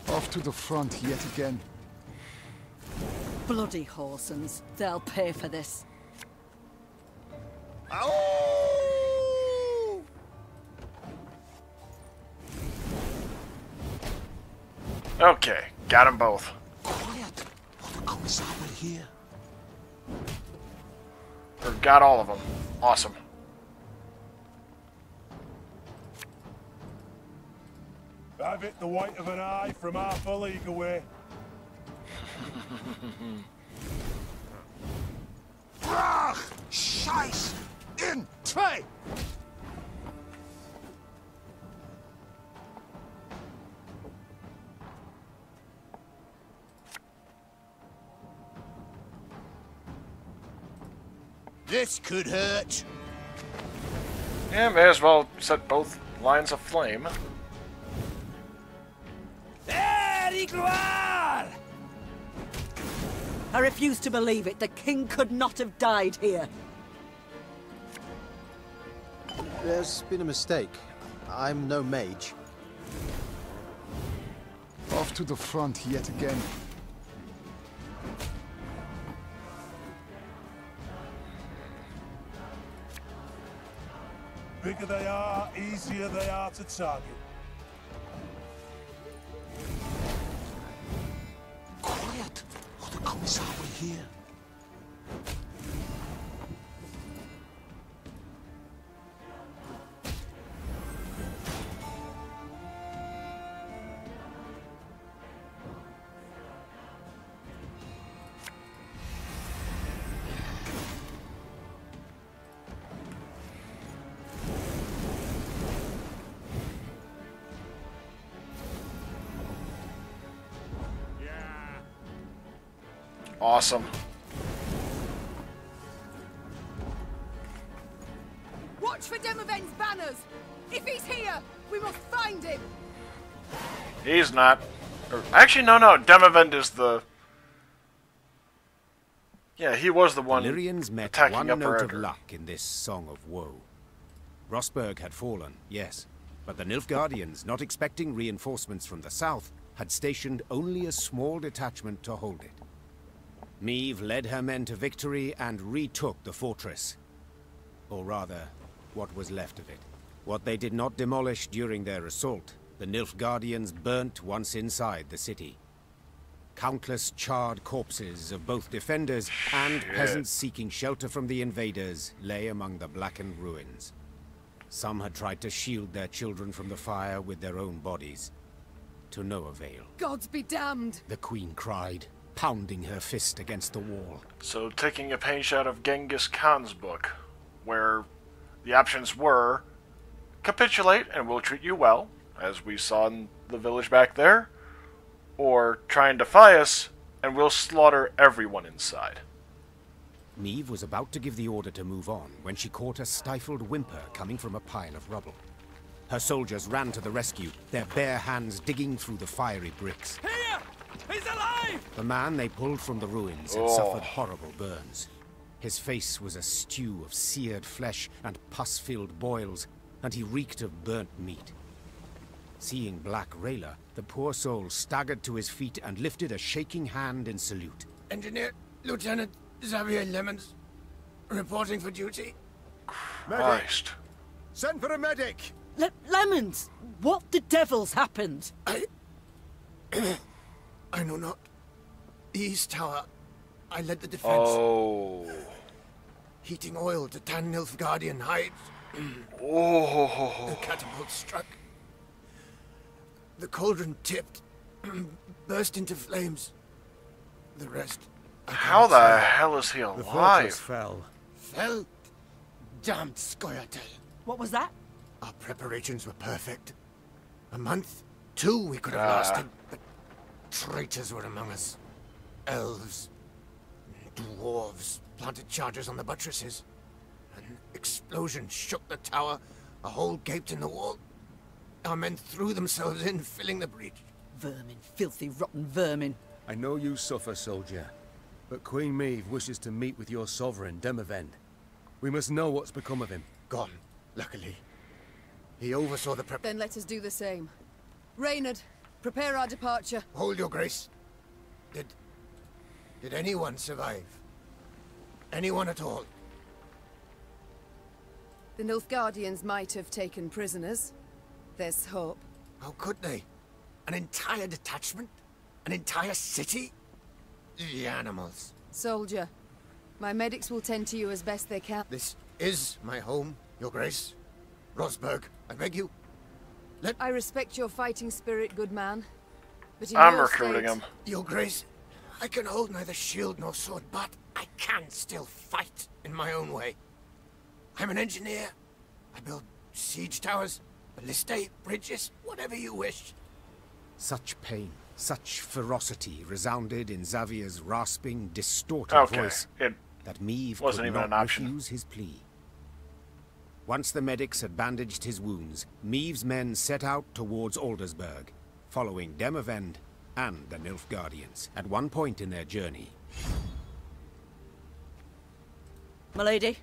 Off to the front yet again. Bloody Horsens. They'll pay for this. Okay, got them both. Quiet! What the commissar will hear. Or got all of them. Awesome. Have it the white of an eye from half a league away. Brach! Scheiß! In! Zwei! This could hurt. Yeah, may as well set both lines aflame. I refuse to believe it. The king could not have died here. There's been a mistake. I'm no mage. Off to the front yet again. Big bigger they are, easier they are to target. Quiet, or the Commissar will hear. Awesome. Watch for Demavend's banners! If he's here, we must find him! He's not. Actually, no. Demavend is the... Yeah, he was the one Lyrians met attacking one Upper note of Eder. luck in this song of woe. Rosberg had fallen, yes, but the Nilfgaardians, not expecting reinforcements from the south, had stationed only a small detachment to hold it. Meve led her men to victory and retook the fortress. Or rather, what was left of it. What they did not demolish during their assault, the Nilfgaardians burnt once inside the city. Countless charred corpses of both defenders and peasants seeking shelter from the invaders lay among the blackened ruins. Some had tried to shield their children from the fire with their own bodies. To no avail. Gods be damned! The Queen cried, pounding her fist against the wall. So, taking a page out of Genghis Khan's book, where the options were capitulate and we'll treat you well, as we saw in the village back there, or try and defy us and we'll slaughter everyone inside. Meve was about to give the order to move on when she caught a stifled whimper coming from a pile of rubble. Her soldiers ran to the rescue, their bare hands digging through the fiery bricks. Here! He's alive! The man they pulled from the ruins had suffered horrible burns. His face was a stew of seared flesh and pus-filled boils, and he reeked of burnt meat. Seeing Black Rayla, the poor soul staggered to his feet and lifted a shaking hand in salute. Engineer, Lieutenant Xavier Lemons, reporting for duty. Christ. Send for a medic! Lemons! What the devil's happened? I know not. The East Tower. I led the defense. Oh. Heating oil to tan Nilfgaardian hides. The catapult struck. The cauldron tipped. Burst into flames. The rest... How the hell is he The fortress alive? fell. Fell? Damned Scoiat'el. What was that? Our preparations were perfect. A month, 2 we could have lasted, but traitors were among us. Elves, dwarves planted charges on the buttresses. An explosion shook the tower, a hole gaped in the wall. Our men threw themselves in, filling the breach. Vermin, filthy, rotten vermin. I know you suffer, soldier, but Queen Meve wishes to meet with your sovereign, Demavend. We must know what's become of him. Gone, luckily. He oversaw the prep... Then let us do the same. Reynard, prepare our departure. Hold your grace. Did anyone survive? Anyone at all? The Nilfgaardians might have taken prisoners. There's hope. How could they? An entire detachment? An entire city? The animals. Soldier, my medics will tend to you as best they can. This is my home, your grace. Rosberg, I beg you. I respect your fighting spirit, good man. But in I'm your recruiting state... him. Your grace, I can hold neither shield nor sword, but I can still fight in my own way. I'm an engineer. I build siege towers, ballistae, bridges, whatever you wish. Such pain, such ferocity resounded in Xavier's rasping, distorted voice that Meve wasn't could even not an option. refuse his plea. Once the medics had bandaged his wounds, Meve's men set out towards Aldersburg, following Demavend and the Nilfgaardians at one point in their journey. Milady,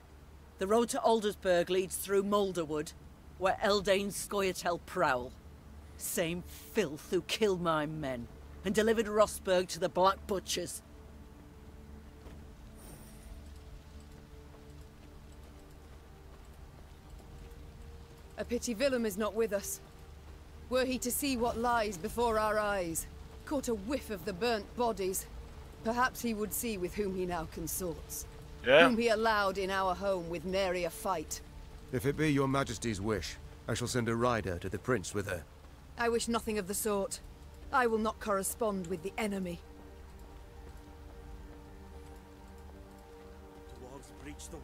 the road to Aldersburg leads through Moulderwood, where Eldane's Scoiat'el prowl. Same filth who killed my men and delivered Rosberg to the Black Butchers. A pity Willem is not with us. Were he to see what lies before our eyes, caught a whiff of the burnt bodies, perhaps he would see with whom he now consorts. Yeah. Whom he allowed in our home with nary a fight. If it be your majesty's wish, I shall send a rider to the prince with her. I wish nothing of the sort. I will not correspond with the enemy. Dwarves breach the...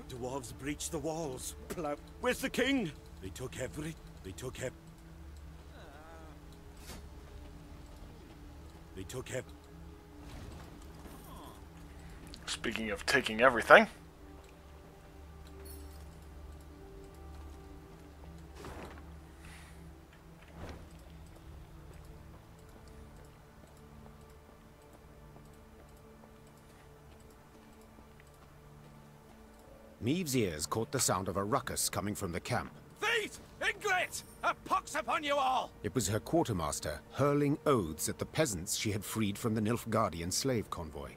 Dwarves breached the walls. Where's the king? They took every... They took Speaking of taking everything. Meave's ears caught the sound of a ruckus coming from the camp. Thief! Inglet! A pox upon you all! It was her quartermaster hurling oaths at the peasants she had freed from the Nilfgaardian slave convoy.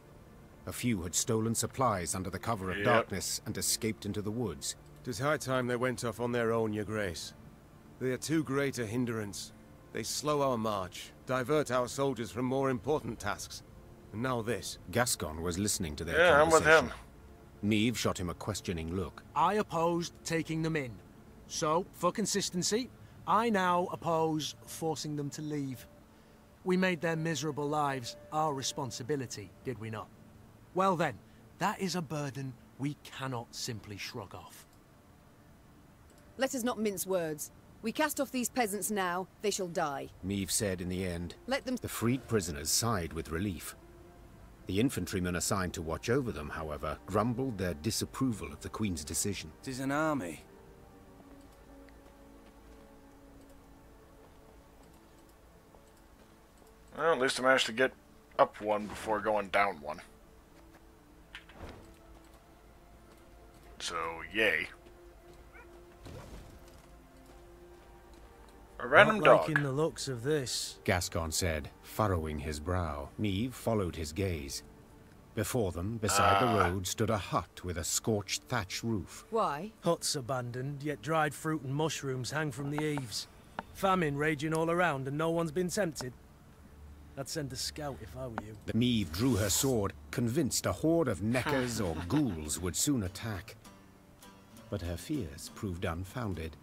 A few had stolen supplies under the cover of darkness and escaped into the woods. 'Tis high time they went off on their own, your grace. They are too great a hindrance. They slow our march, divert our soldiers from more important tasks. And now this. Gascon was listening to their Yeah, I'm with conversation. him. Meave shot him a questioning look. I opposed taking them in. So, for consistency, I now oppose forcing them to leave. We made their miserable lives our responsibility, did we not? Well then, that is a burden we cannot simply shrug off. Let us not mince words. We cast off these peasants now, they shall die. Meave said in the end. Let them... The freed prisoners sighed with relief. The infantrymen assigned to watch over them, however, grumbled their disapproval of the Queen's decision. 'Tis an army. Well, at least I managed to get up one before going down one. So, yay. A random Not dog. liking the looks of this. Gascon said, furrowing his brow. Meave followed his gaze. Before them, beside the road, stood a hut with a scorched thatch roof. Why? Huts abandoned, yet dried fruit and mushrooms hang from the eaves. Famine raging all around and no one's been tempted. I'd send a scout if I were you. Meave drew her sword, convinced a horde of neckers or ghouls would soon attack. But her fears proved unfounded.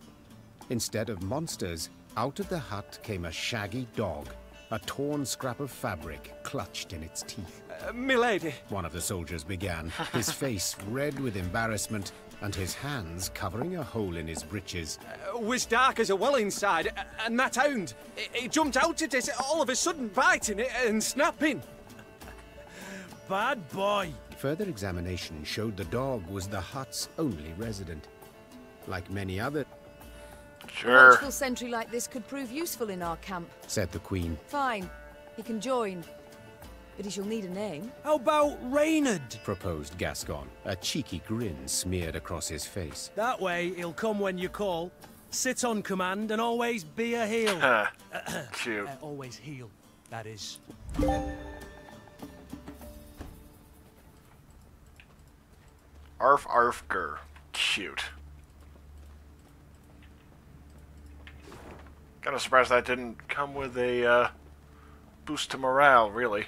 Instead of monsters, out of the hut came a shaggy dog, a torn scrap of fabric clutched in its teeth. Milady! One of the soldiers began, his face red with embarrassment and his hands covering a hole in his breeches. Was dark as a well inside, and that hound, it jumped out at us all of a sudden, biting it and snapping. Bad boy! Further examination showed the dog was the hut's only resident. Like many other... A watchful sentry like this could prove useful in our camp. Said the Queen. Fine. He can join. But he shall need a name. How about Reynard? Proposed Gascon. A cheeky grin smeared across his face. That way, he'll come when you call, sit on command, and always be a heel. Cute. Always heel, that is. Arf Arfger. Cute. Kinda surprised that didn't come with a boost to morale, really.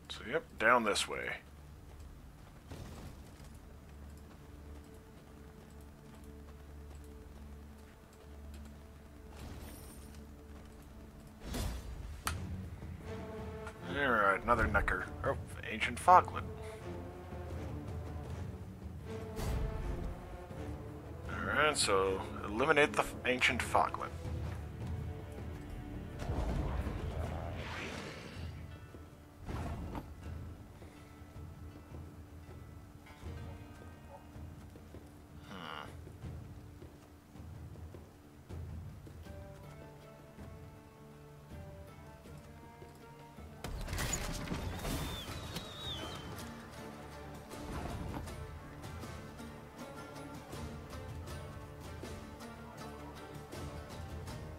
So, yep, down this way. Alright, another necker. Oh, ancient foglet. Alright, so eliminate the ancient foglet.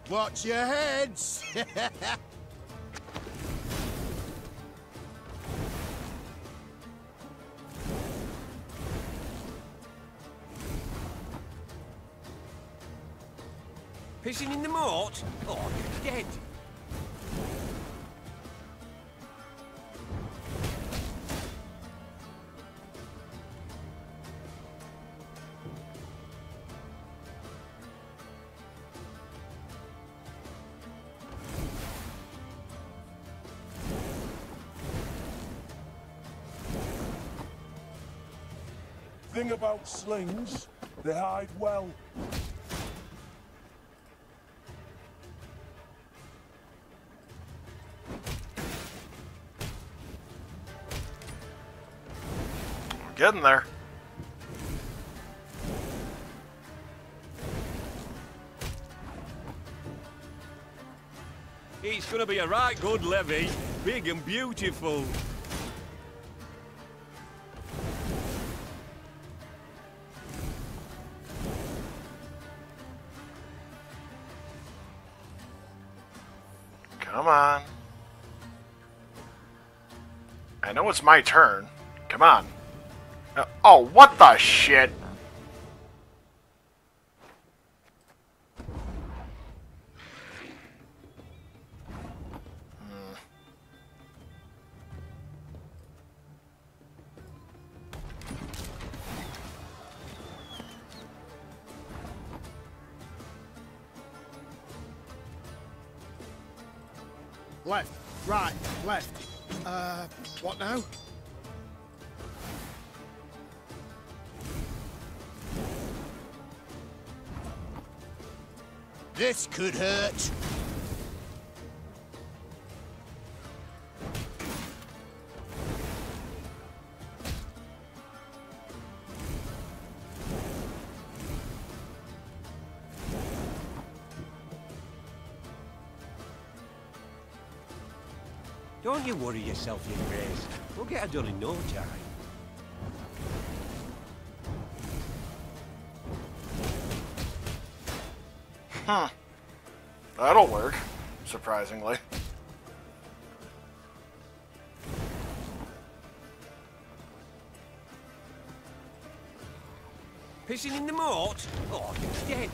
Watch your heads! Pissing in the moat? Oh, you're dead. Thing about slings, they hide well. Getting there. It's gonna be a right good levy, big and beautiful. Come on. I know it's my turn. Come on. Oh, what the shit? Left, right, left. What now? This could hurt. Don't you worry yourself, you Grace. We'll get her done in no time. Huh. That'll work, surprisingly. Pissing in the moat? Oh, you're dead.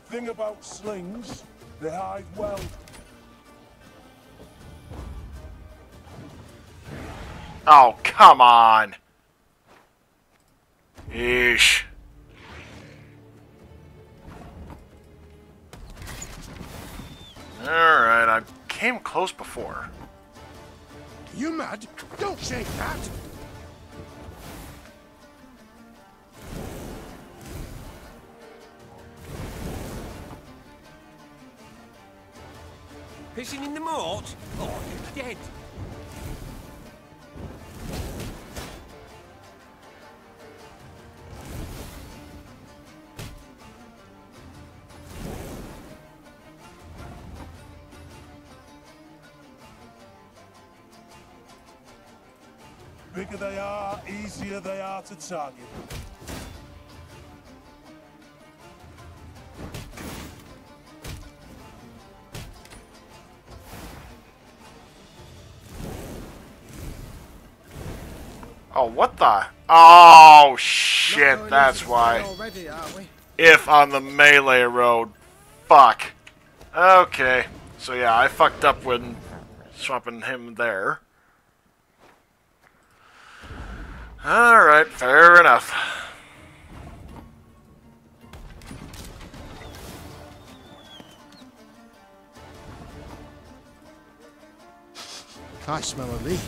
Thing about slings, they hide well. Oh, come on. Eesh. Alright, I came close before. You mad? Don't shake that! Pissing in the moat? Oh, you're dead. Bigger they are, easier they are to target. Oh, what the? Oh, shit, that's why. Already, aren't we? If on the melee road. Fuck. Okay. So yeah, I fucked up when swapping him there. Alright, fair enough. I smell a leak.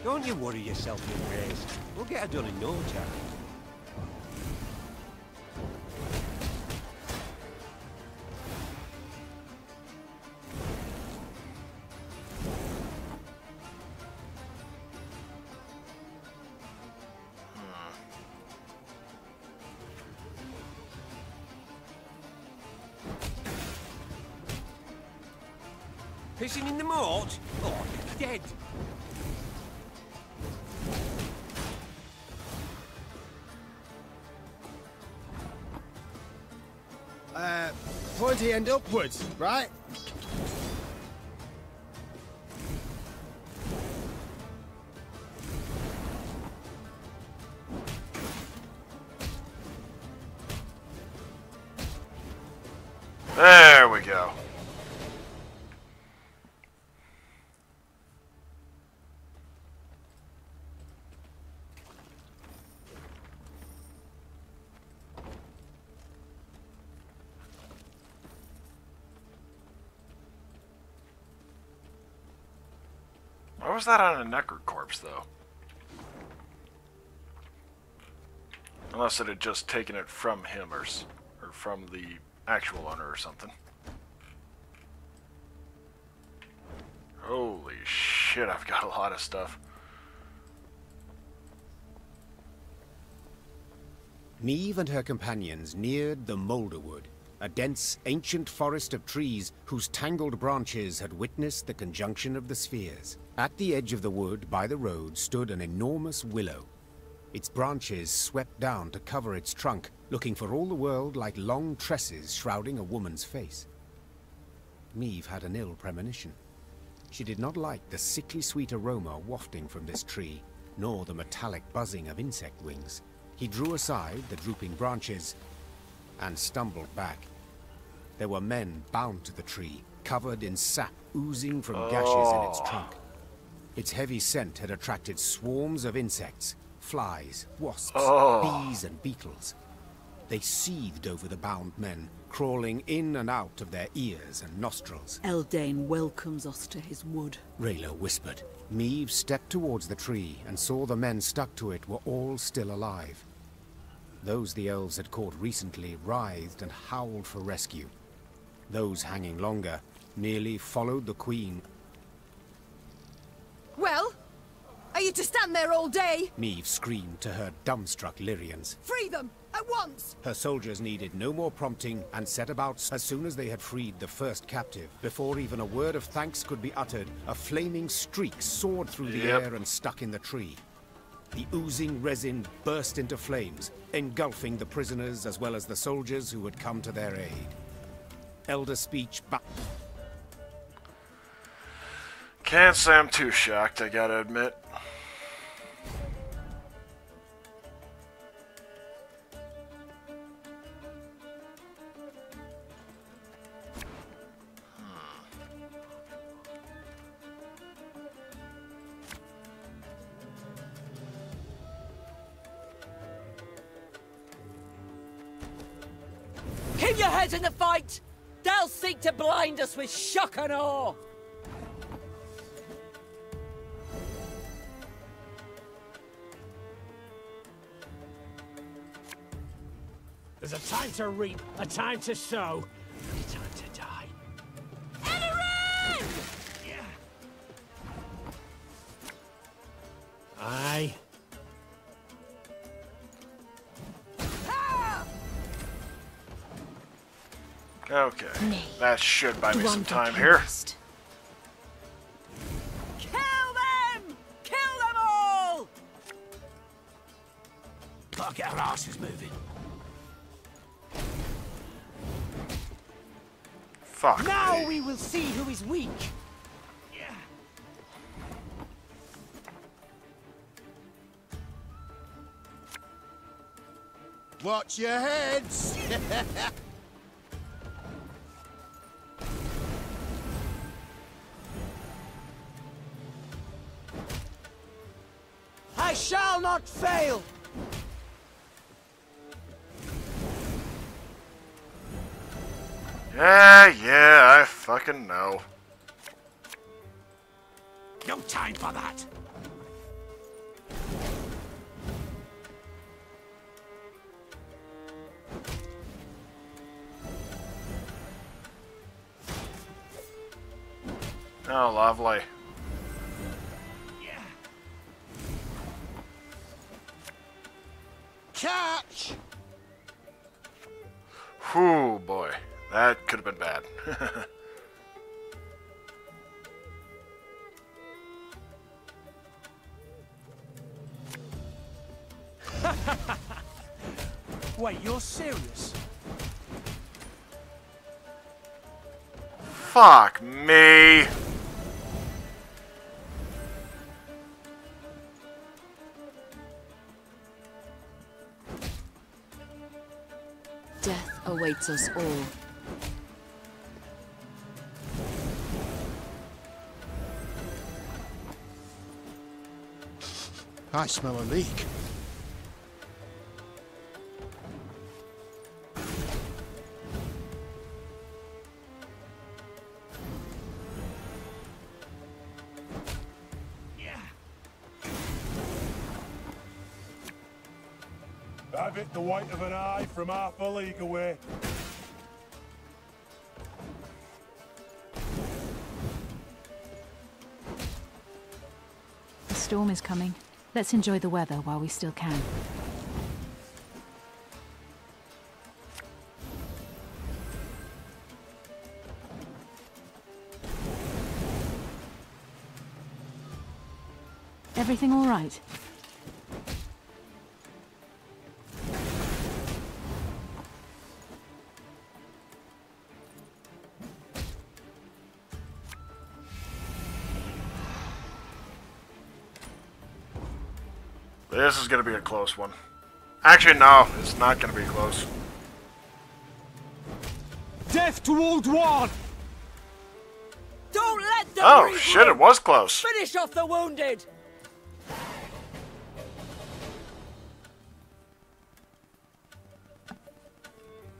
Don't you worry yourself, you Grace. We'll get her done in no time. Pissing in the moat? Oh, you're dead. Pointy end upwards, right? There we go. Why was that on a Necker corpse, though? Unless it had just taken it from him or from the actual owner or something. Holy shit, I've got a lot of stuff. Niamh and her companions neared the Moulderwood, a dense, ancient forest of trees whose tangled branches had witnessed the conjunction of the spheres. At the edge of the wood, by the road, stood an enormous willow. Its branches swept down to cover its trunk, looking for all the world like long tresses shrouding a woman's face. Niamh had an ill premonition. She did not like the sickly sweet aroma wafting from this tree, nor the metallic buzzing of insect wings. He drew aside the drooping branches and stumbled back. There were men bound to the tree, covered in sap oozing from gashes in its trunk. Its heavy scent had attracted swarms of insects, flies, wasps, bees and beetles. They seethed over the bound men, crawling in and out of their ears and nostrils. Eldain welcomes us to his wood, Rayla whispered. Niamh stepped towards the tree and saw the men stuck to it were all still alive. Those the elves had caught recently writhed and howled for rescue. Those hanging longer merely followed the queen. Well, are you to stand there all day? Niamh screamed to her dumbstruck Lyrians. Free them, at once! Her soldiers needed no more prompting and set about as soon as they had freed the first captive. Before even a word of thanks could be uttered, a flaming streak soared through the air and stuck in the tree. The oozing resin burst into flames, engulfing the prisoners as well as the soldiers who had come to their aid. Elder speech Can't say I'm too shocked, I gotta admit. keep your heads in the fight! They'll seek to blind us with shock and awe! There's a time to reap, a time to sow, and a time to die. Aye. Okay, that should buy me some time here. Kill them! Kill them all! Gotta get our asses moving. Fuck. Now we will see who is weak. Watch your heads! I shall not fail! Yeah, I fucking know. No time for that. Oh, lovely. Catch! Whew, boy. That could have been bad. You're serious? Fuck me. Death awaits us all. I smell a leak. Have it the white of an eye from half a league away. The storm is coming. Let's enjoy the weather while we still can. Everything all right? This is gonna be a close one. Actually, no, it's not gonna be close. Death to Old One! Don't let them Oh, regroup! shit, it was close. Finish off the wounded!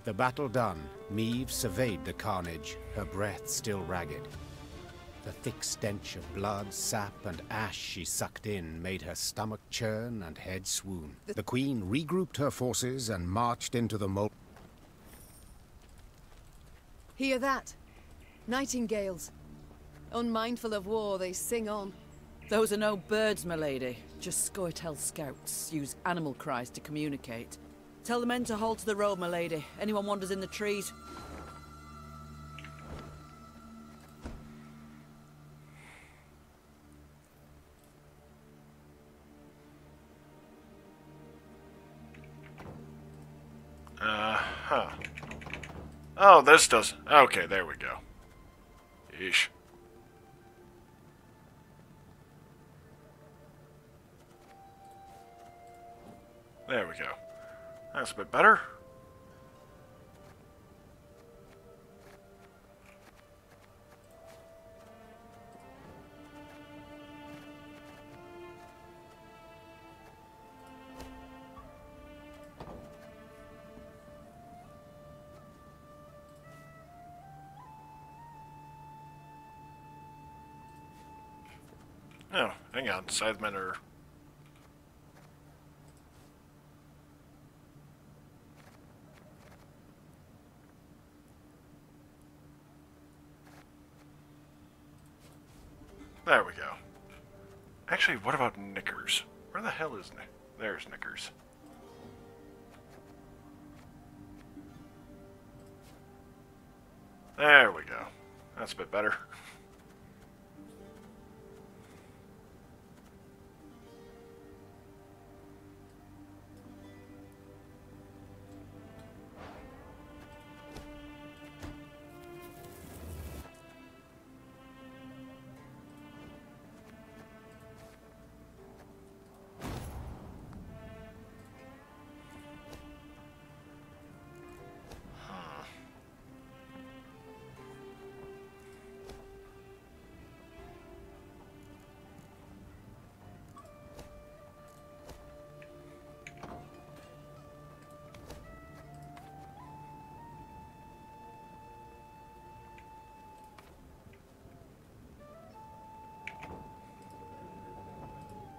The battle done, Meve surveyed the carnage, her breath still ragged. The thick stench of blood, sap, and ash she sucked in made her stomach churn and head swoon. The queen regrouped her forces and marched into the moat. Hear that? Nightingales. Unmindful of war, they sing on. Those are no birds, my lady. Just Scoia'el scouts use animal cries to communicate. Tell the men to hold to the road, my lady. Anyone wanders in the trees, Huh. Oh, this does. Okay, there we go. Yeesh. There we go. That's a bit better. Oh, hang on. Scythemen are... There we go. Actually, what about Knickers? Where the hell is Nick? There's Knickers. There we go. That's a bit better.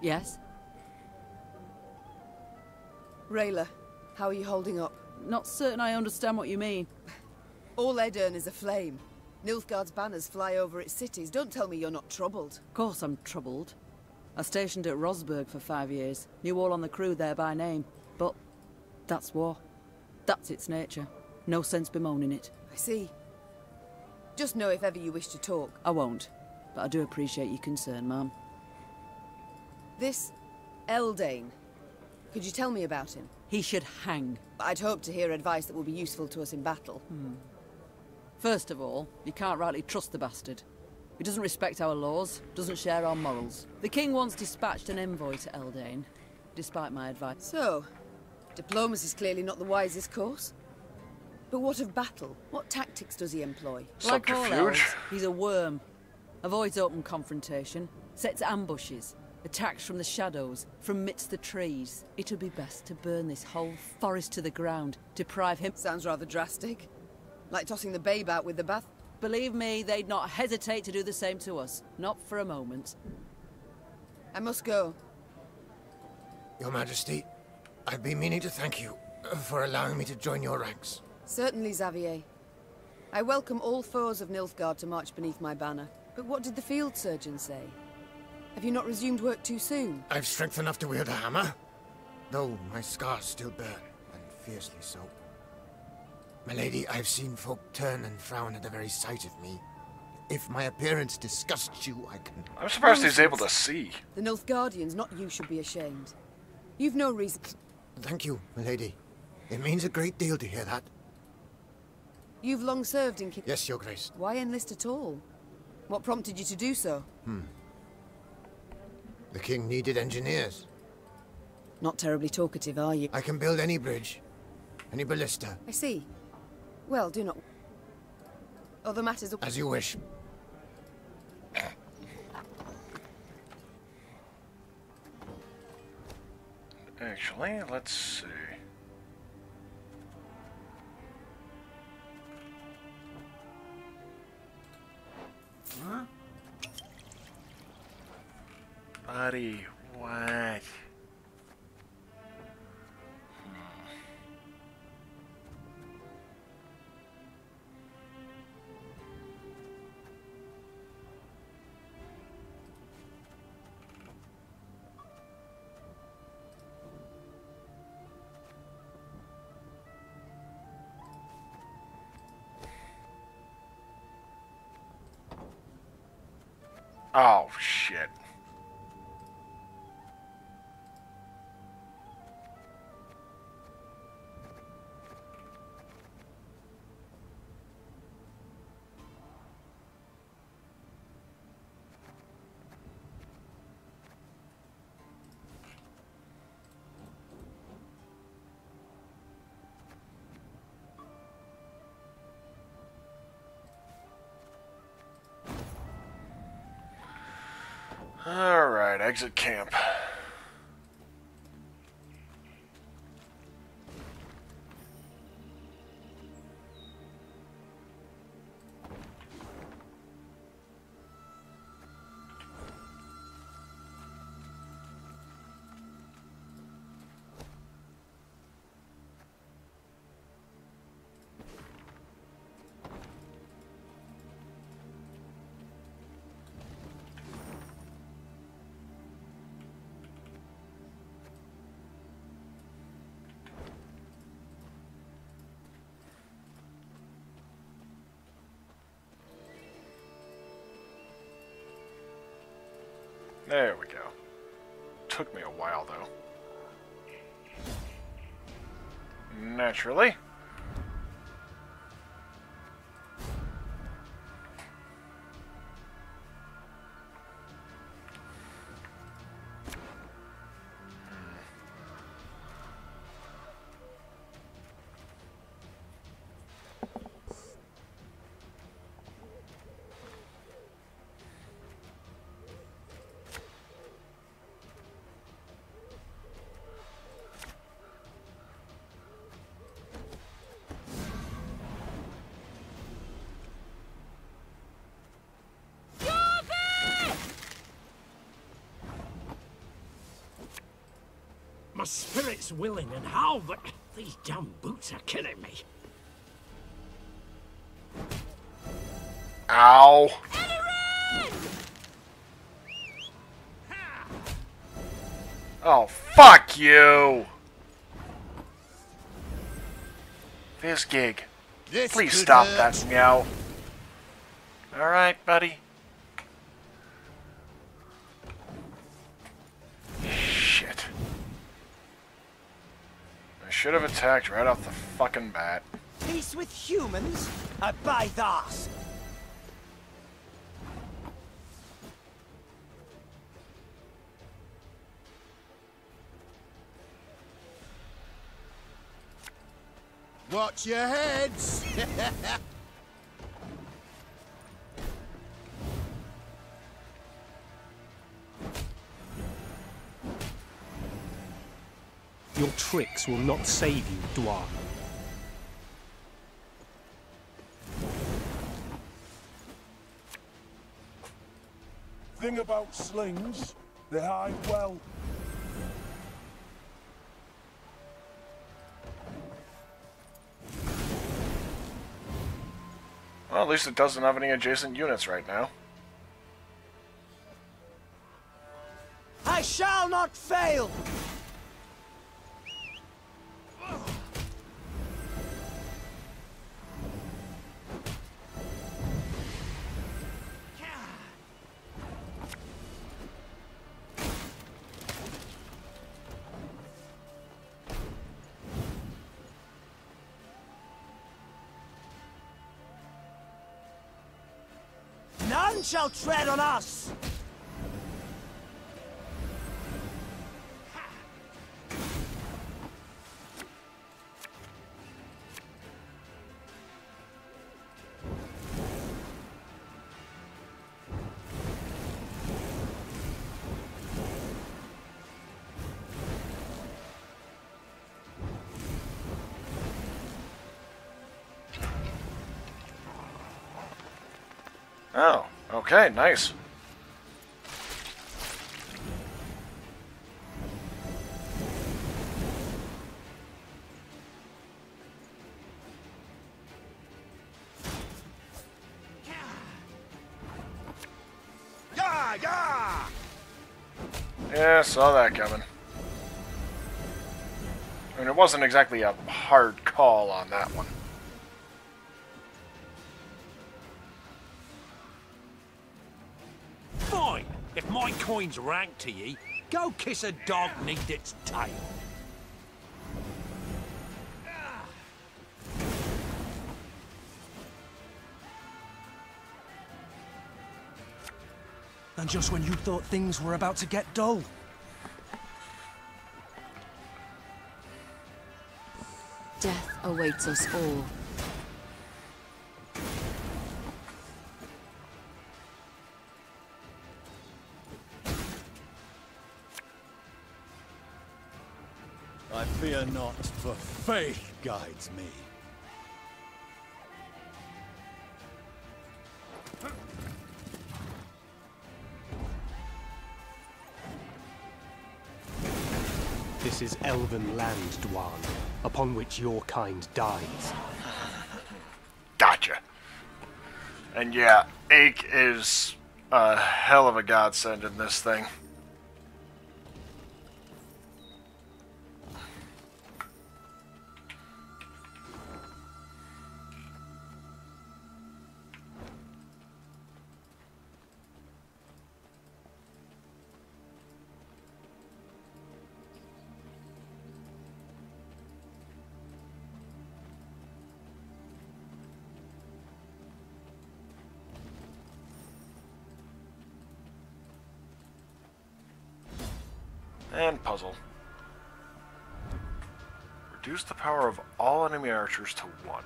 Yes? Rayla, how are you holding up? Not certain I understand what you mean. All Edirn is aflame. Nilfgaard's banners fly over its cities. Don't tell me you're not troubled. Of course I'm troubled. I stationed at Rosberg for 5 years. Knew all on the crew there by name. But that's war. That's its nature. No sense bemoaning it. I see. Just know if ever you wish to talk. I won't. But I do appreciate your concern, ma'am. This Eldane. Could you tell me about him? He should hang. I'd hope to hear advice that will be useful to us in battle. First of all, you can't rightly trust the bastard. He doesn't respect our laws, doesn't share our morals. The king once dispatched an envoy to Eldain, despite my advice. So, diplomacy's clearly not the wisest course. But what of battle? What tactics does he employ? Like all elves, he's a worm. Avoids open confrontation, sets ambushes, attacks from the shadows, from midst the trees. It would be best to burn this whole forest to the ground, deprive him— Sounds rather drastic. Like tossing the babe out with the bath. Believe me, they'd not hesitate to do the same to us. Not for a moment. I must go. Your Majesty, I've been meaning to thank you for allowing me to join your ranks. Certainly, Xavier. I welcome all foes of Nilfgaard to march beneath my banner. But what did the field surgeon say? Have you not resumed work too soon? I've strength enough to wield a hammer, though my scars still burn, and fiercely so. My lady, I've seen folk turn and frown at the very sight of me. If my appearance disgusts you, I can— I'm surprised he's able to see. The Nilfgaardians, not you, should be ashamed. You've no reason— Thank you, my lady. It means a great deal to hear that. You've long served in King— Yes, Your Grace. Why enlist at all? What prompted you to do so? The king needed engineers. Not terribly talkative, are you? I can build any bridge, any ballista. I see. Well, do not— Other matters— As you wish. Actually, let's see. Huh? Buddy, what? Oh, shit. Alright, exit camp. There we go. Took me a while, though. Naturally. My spirit's willing and how, but these damn boots are killing me. Ow! Oh, fuck you! This gig. Please stop that meow. Alright, buddy. Shit. should have attacked right off the fucking bat. Peace with humans? I buy that. Watch your heads! Your tricks will not save you, Dwarf. Thing about slings, they hide well. Well, at least it doesn't have any adjacent units right now. I shall not fail! None shall tread on us! Oh, okay, nice. Yeah, saw that coming. I mean, it wasn't exactly a hard call on that one. Fine. If my coin's rank to ye, go kiss a dog neath its tail. And just when you thought things were about to get dull. Death awaits us all. I fear not, for faith guides me. This is elven land, Dwan, upon which your kind dies. Gotcha. And yeah, Ache is a hell of a godsend in this thing. And puzzle. Reduce the power of all enemy archers to 1.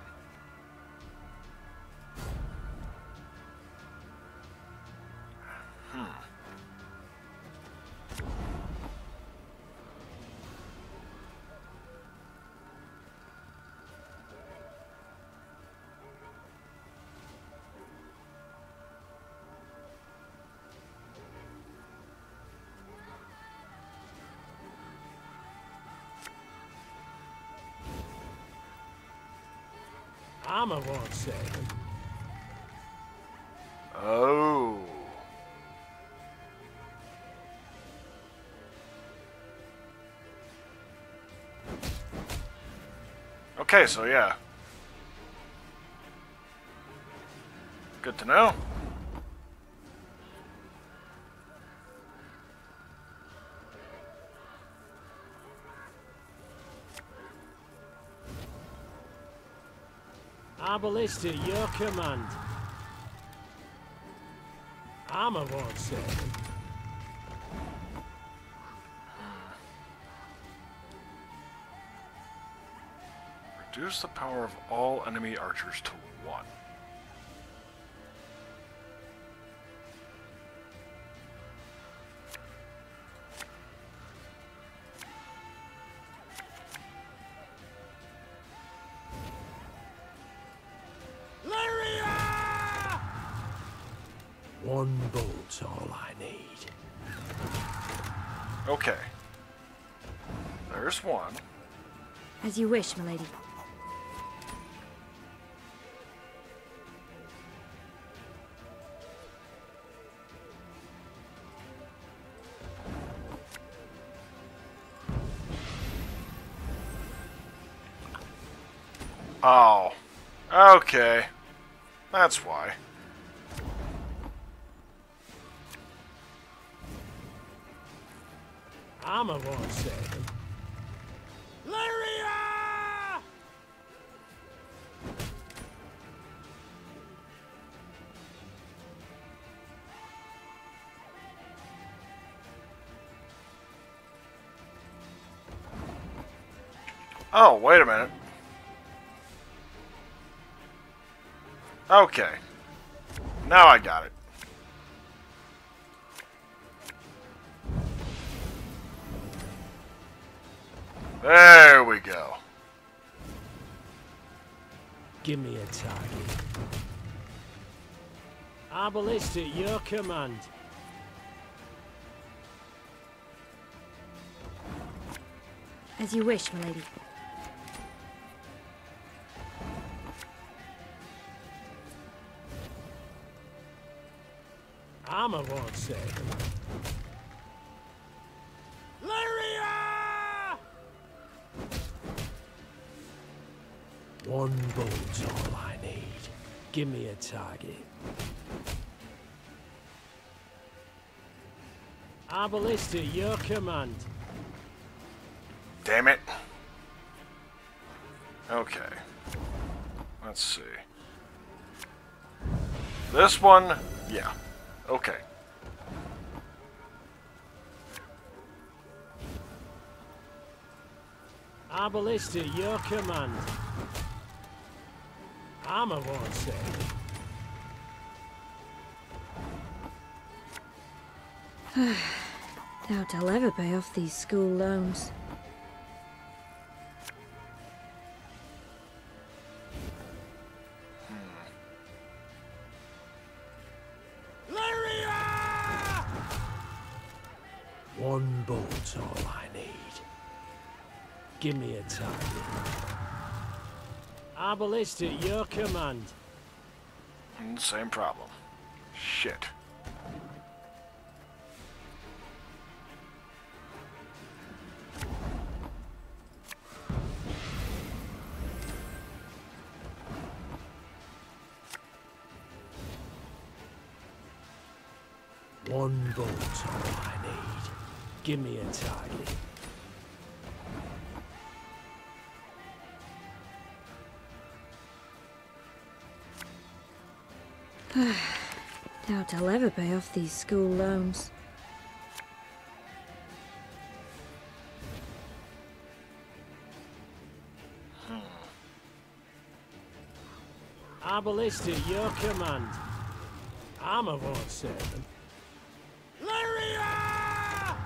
Armor won't save him. Oh. Okay, so yeah. Good to know. Our ballista, your command. Armor won't save them. Reduce the power of all enemy archers to 1. One bolt's all I need. Okay. There's one. As you wish, milady. Oh. Okay. That's why. Armor won't save him. Lyria! Oh, wait a minute. Okay. Now I got it. There we go. Give me a target. Our ballista, your command. As you wish, milady. Armor won't save him. Lyria! One bolt's all I need. Give me a target. Our ballista, your command. Damn it. Okay. Let's see. This one, yeah. Okay. Our ballista, your command. Armor won't save. Doubt I'll ever pay off these school loans. One bolt's all I need. Give me a target. Our ballista, your command. Same problem. Shit. One bolt's all I need. Give me a target. Doubt I'll ever pay off these school loans. Our ballista, your command. Armor won't save them. Lyria!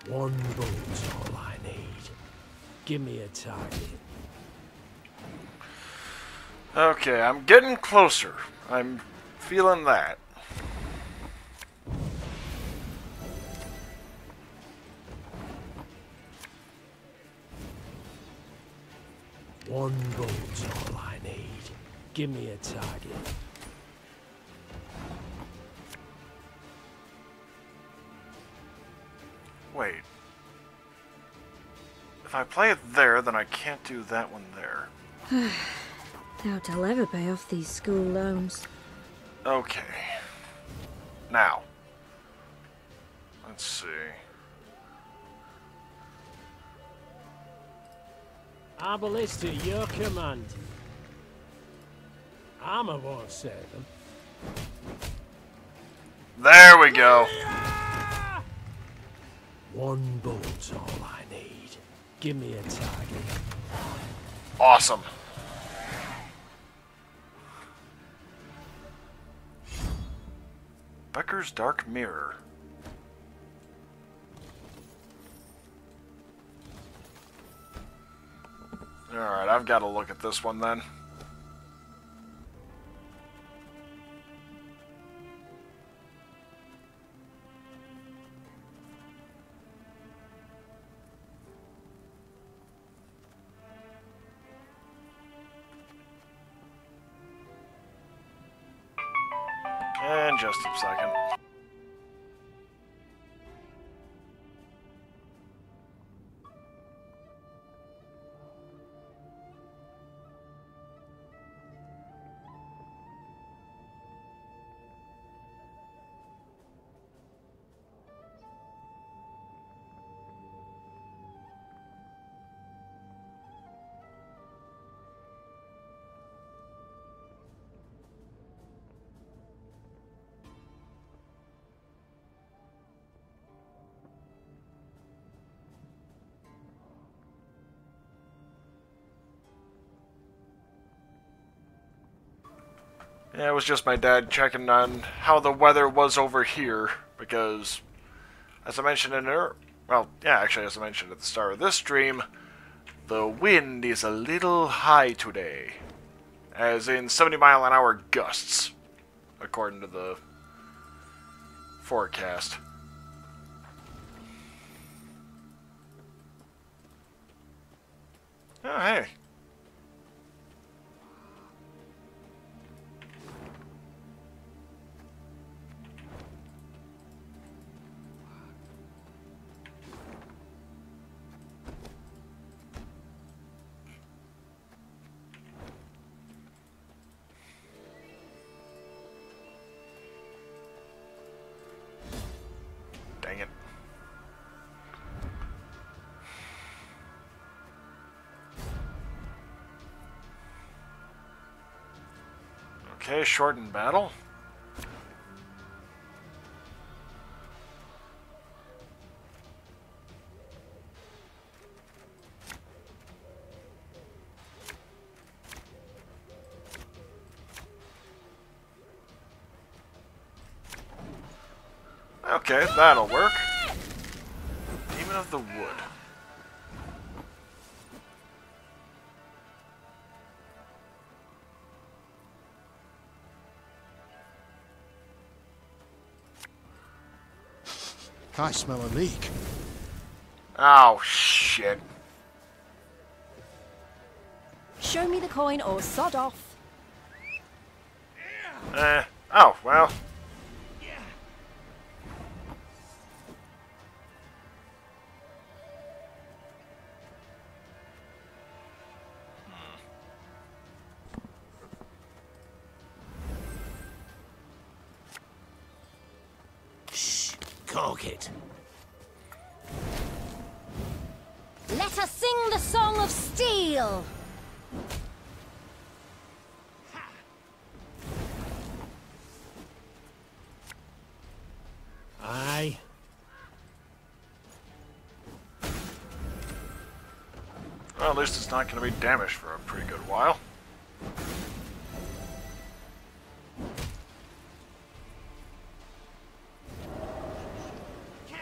One bolt's all I need. Give me a target. Okay, I'm getting closer. I'm feeling that. One bolt's all I need. Give me a target. Wait. If I play it there, then I can't do that one there. Doubt I'll ever pay off these school loans. Okay. Now, let's see. Arbalist to your command. Armor won't save them. There we go. One bolt's all I need. Give me a target. Awesome. Becker's Dark Mirror. Alright, I've got to look at this one then. And just a second. Yeah, it was just my dad checking on how the weather was over here, because, as I mentioned in as I mentioned at the start of this stream, the wind is a little high today, as in 70-mile-an-hour gusts, according to the forecast. Oh, hey. Dang it. Okay, shortened battle. Okay, that'll work. Demon of the Wood. I smell a leak. Oh, shit. Show me the coin or sod off. Oh, well. Cork it. Let us sing the song of steel. Aye. Well, at least it's not going to be damaged for a pretty good while.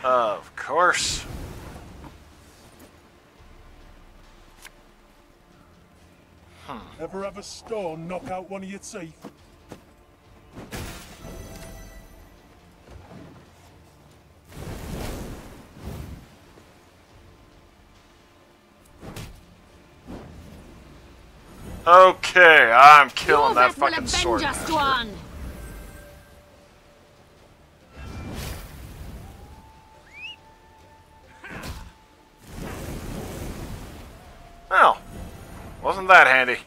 Of course. Ever have a stone knock out one of your teeth? Okay, I'm killing that fucking sword. One. Well, wasn't that handy?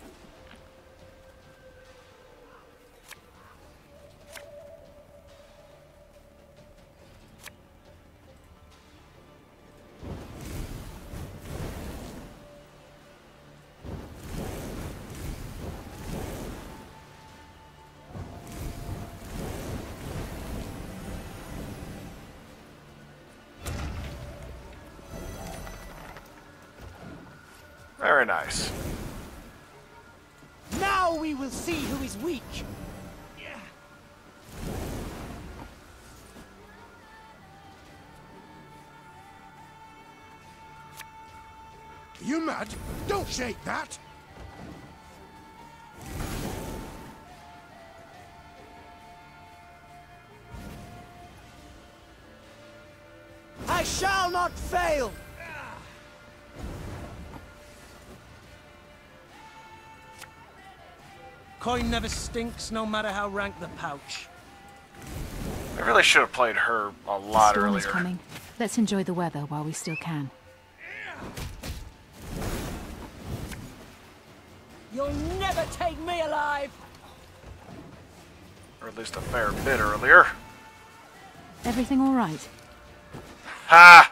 Very nice. Now we will see who is weak. You mad? Don't shake that! I shall not fail! Coin never stinks, no matter how rank the pouch. I really should have played her a lot Storm earlier. is coming. Let's enjoy the weather while we still can. You'll never take me alive! Or at least a fair bit earlier. Everything all right? Ha!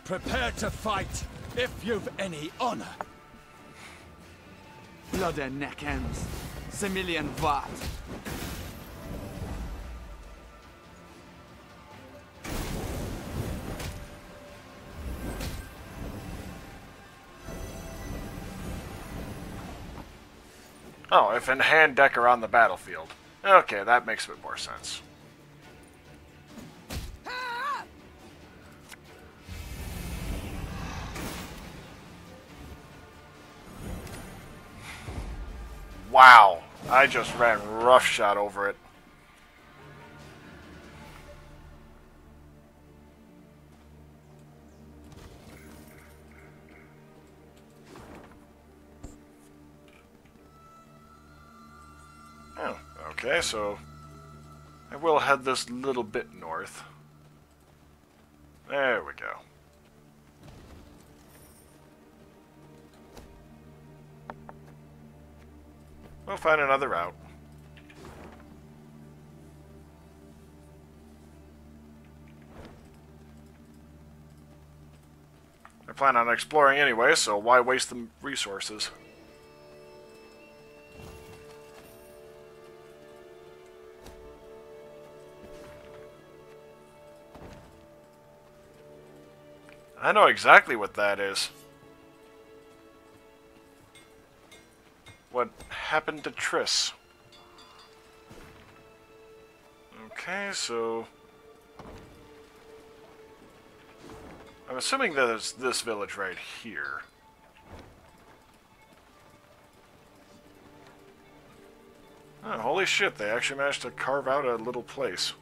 Prepare to fight, if you've any honor. Blood and neck ends. Semillion Watt. Oh, if in hand deck are on the battlefield. Okay, that makes a bit more sense. Wow, I just ran roughshod over it. Oh, okay, so I will head this little bit north. There we go. We'll find another route. I plan on exploring anyway, so why waste the resources? I know exactly what that is. What happened to Triss? Okay, so I'm assuming that it's this village right here. Oh, holy shit, they actually managed to carve out a little place.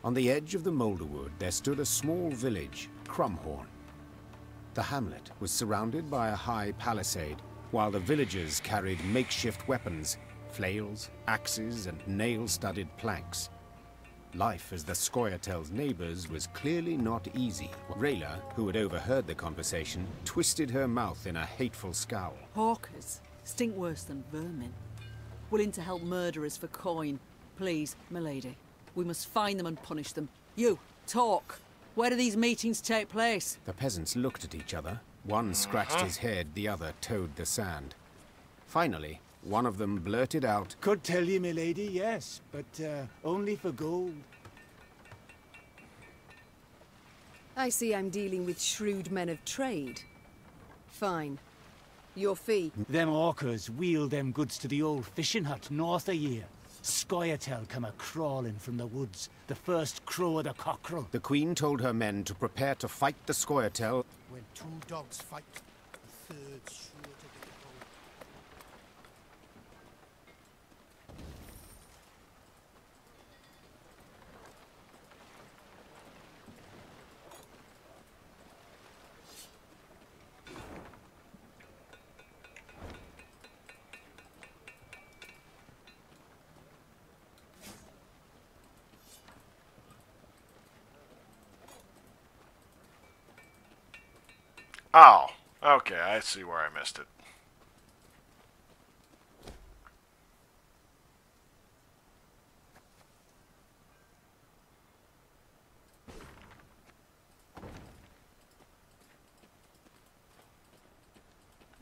On the edge of the Moulderwood, there stood a small village, Crumhorn. The hamlet was surrounded by a high palisade, while the villagers carried makeshift weapons, flails, axes, and nail-studded planks. Life as the Scoia'tel's neighbors was clearly not easy. Rayla, who had overheard the conversation, twisted her mouth in a hateful scowl. Hawkers stink worse than vermin. Willing to help murderers for coin. Please, milady. We must find them and punish them. You, talk. Where do these meetings take place? The peasants looked at each other. One scratched his head, the other toed the sand. Finally, one of them blurted out, "Could tell you, milady, yes, but only for gold." I see I'm dealing with shrewd men of trade. Fine. Your fee. Them orcas wheeled them goods to the old fishing hut north of here. Scoia'tel come a-crawling from the woods, the first crow of the cockerel. The Queen told her men to prepare to fight the Scoia'tel. When two dogs fight, the third's sure to get a hold. Oh, okay, I see where I missed it.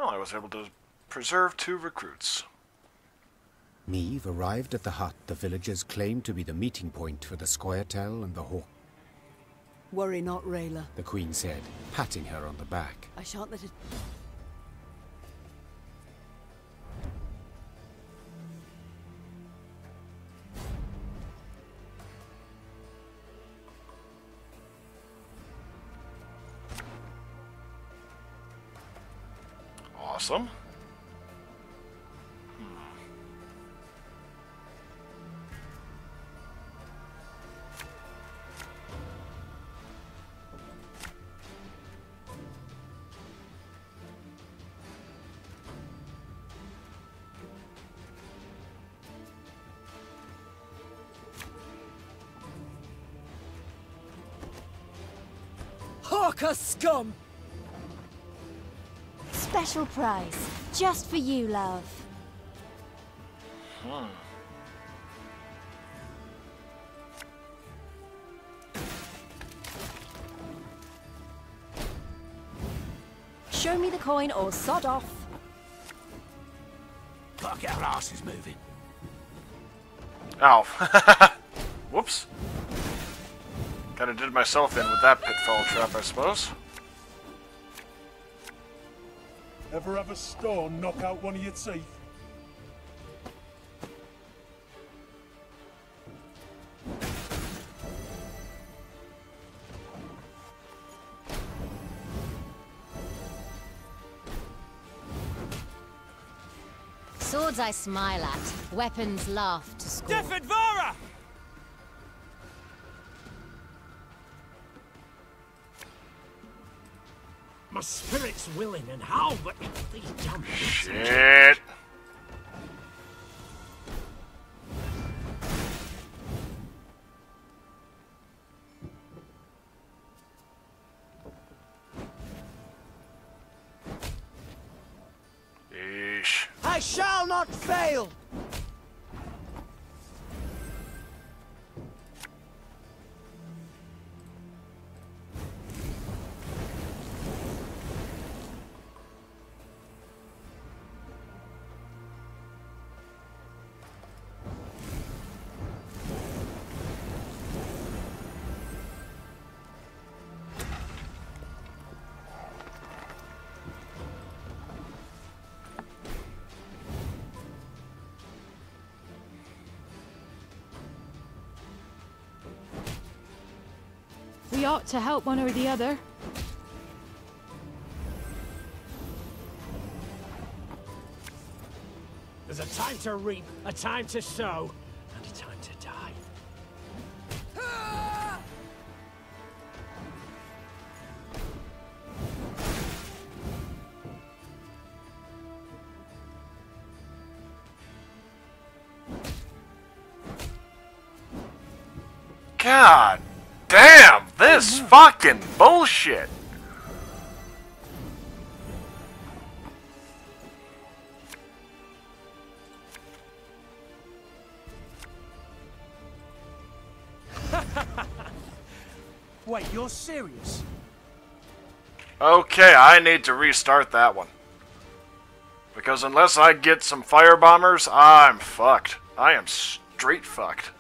Well, I was able to preserve 2 recruits. Neve arrived at the hut the villagers claimed to be the meeting point for the Scoiat'el and the Hawk. Worry not, Rayla. The Queen said, patting her on the back. I shan't let it... Awesome. Hawker scum! Special prize, just for you, love. Show me the coin or sod off. Gotta get our asses moving. Ow. Whoops. Kinda did myself in with that pitfall trap, I suppose. Ever have a stone knock out one of your teeth? Swords I smile at, weapons laugh to scorn. Defadvara! My spirit's willing and how, but these damn boots Shit. Eesh. I shall not fail! We ought to help one or the other. There's a time to reap, a time to sow, and a time to die. God damn, this fucking bullshit. Wait, you're serious? Okay, I need to restart that one. Because unless I get some firebombers, I'm fucked. I am straight fucked.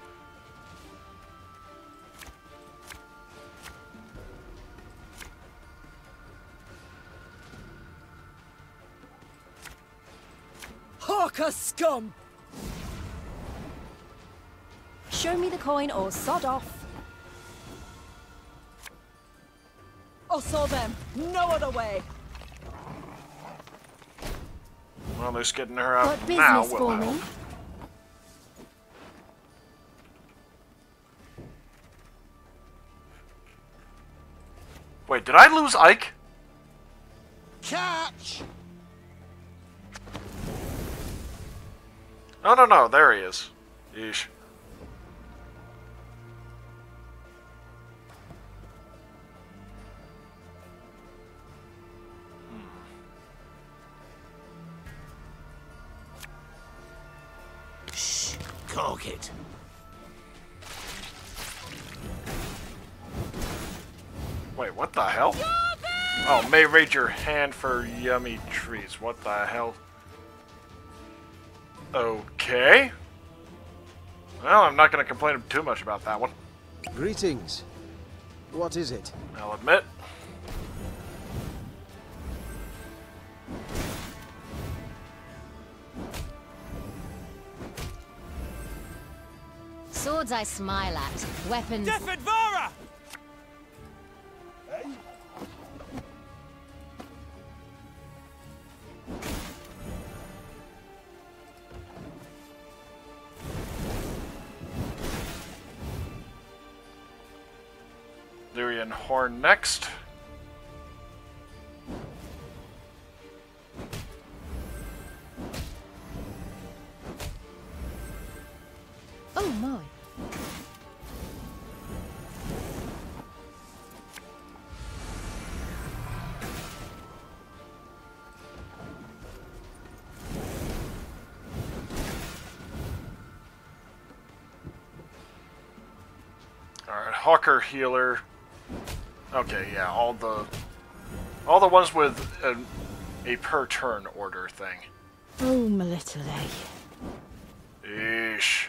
Hawker scum! Show me the coin or sod off. I saw them. No other way. Well, they're getting her out Got now. business for me? Wait, did I lose Ike? Catch! No, no, no, there he is. Yeesh. Shh, cork it. Wait, what the hell? Oh, may raid your hand for yummy trees. What the hell? Okay. Well, I'm not going to complain too much about that one. Greetings. What is it? I'll admit. Swords I smile at, weapons... Defadvara! Lyrian Horn next. Oh my. Alright, Hawker Healer. Okay, yeah, all the ones with a per turn order thing. Oh, my little egg. Eesh.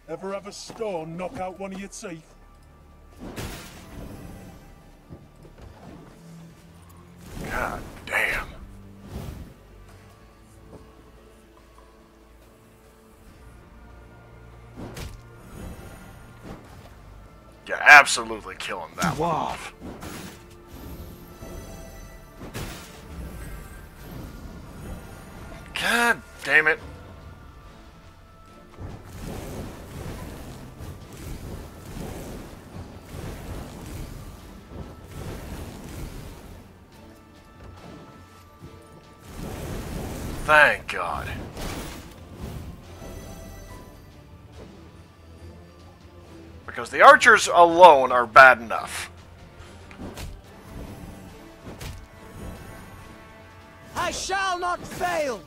Ever have a stone knock out one of your teeth? God damn. Yeah, absolutely killing that one off. God damn it. Thank God. Because the archers alone are bad enough. I shall not fail!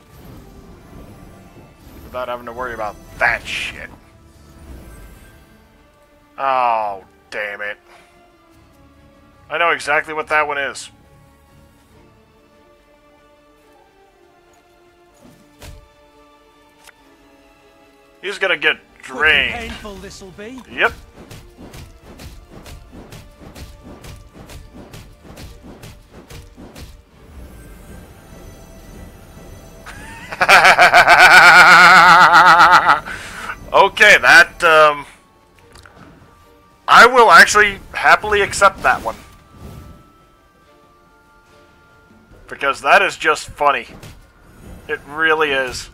Without having to worry about that shit. Oh, damn it. I know exactly what that one is. He's gonna get drained. Painful this'll be. Yep. Okay, that, I will actually happily accept that one. Because that is just funny. It really is.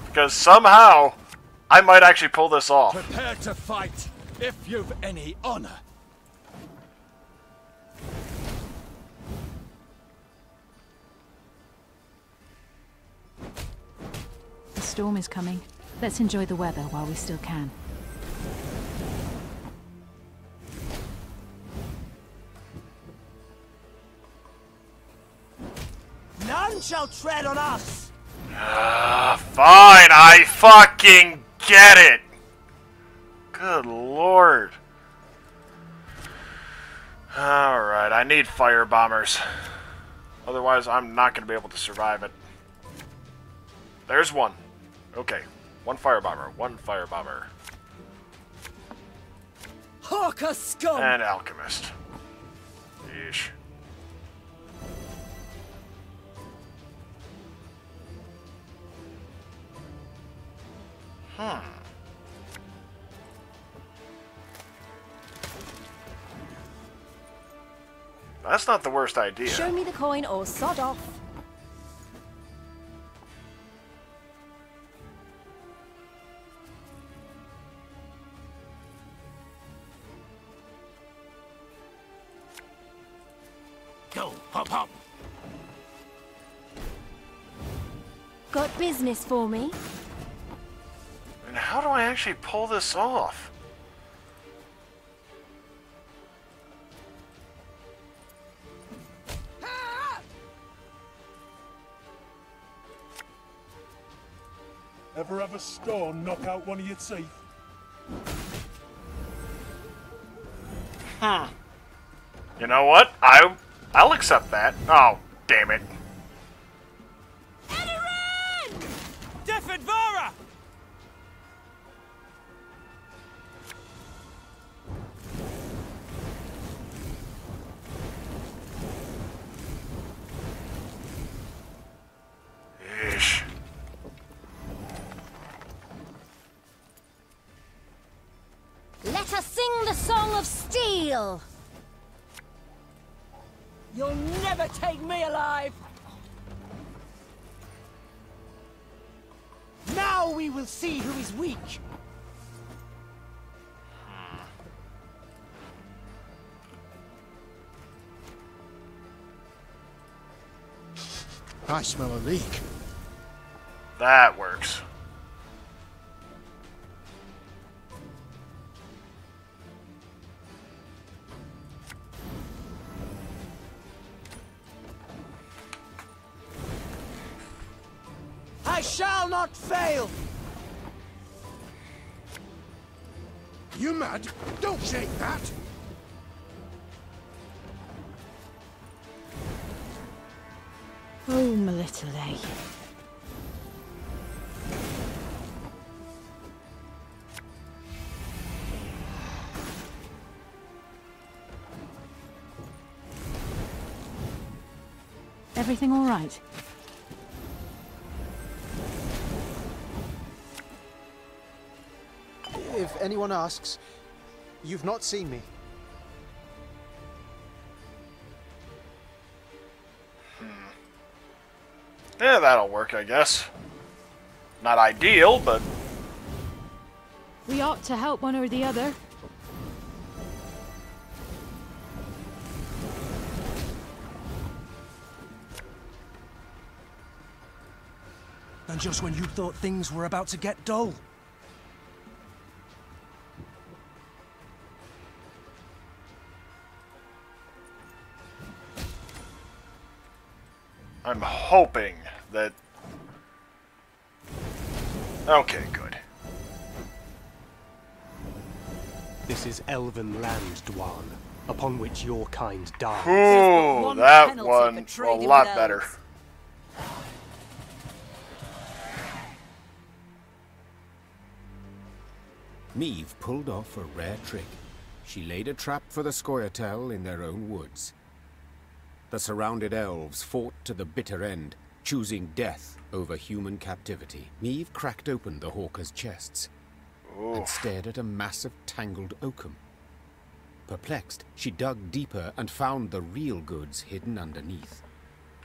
Because somehow, I might actually pull this off. Prepare to fight, if you've any honor. The storm is coming. Let's enjoy the weather while we still can. None shall tread on us! Fine, I fucking get it! Good lord. Alright, I need fire bombers. Otherwise, I'm not going to be able to survive it. There's one. Okay, one fire bomber, one fire bomber. Hawker scum! And alchemist. Yeesh. That's not the worst idea. Show me the coin or sod off. Go, hop, hop. Got business for me? And how do I actually pull this off? Ever have a stone knock out one of your teeth? Hmm. You know what? I'll accept that. Oh, damn it. Defenvara! Ish. Let us sing the song of steel! You'll never take me alive! Now we will see who is weak. I smell a leak. That works. I shall not fail. You mad? Don't shake that. Oh, my little lady. Everything all right? If anyone asks, you've not seen me. Yeah, that'll work, I guess. Not ideal, but... We ought to help one or the other. And just when you thought things were about to get dull. I'm hoping that... Okay, good. This is elven land, Dwan, upon which your kind dies. Ooh, that one a lot better. Meve pulled off a rare trick. She laid a trap for the Scoiat'el in their own woods. The surrounded elves fought to the bitter end, choosing death over human captivity. Meve cracked open the hawkers' chests and stared at a mass of tangled oakum. Perplexed, she dug deeper and found the real goods hidden underneath.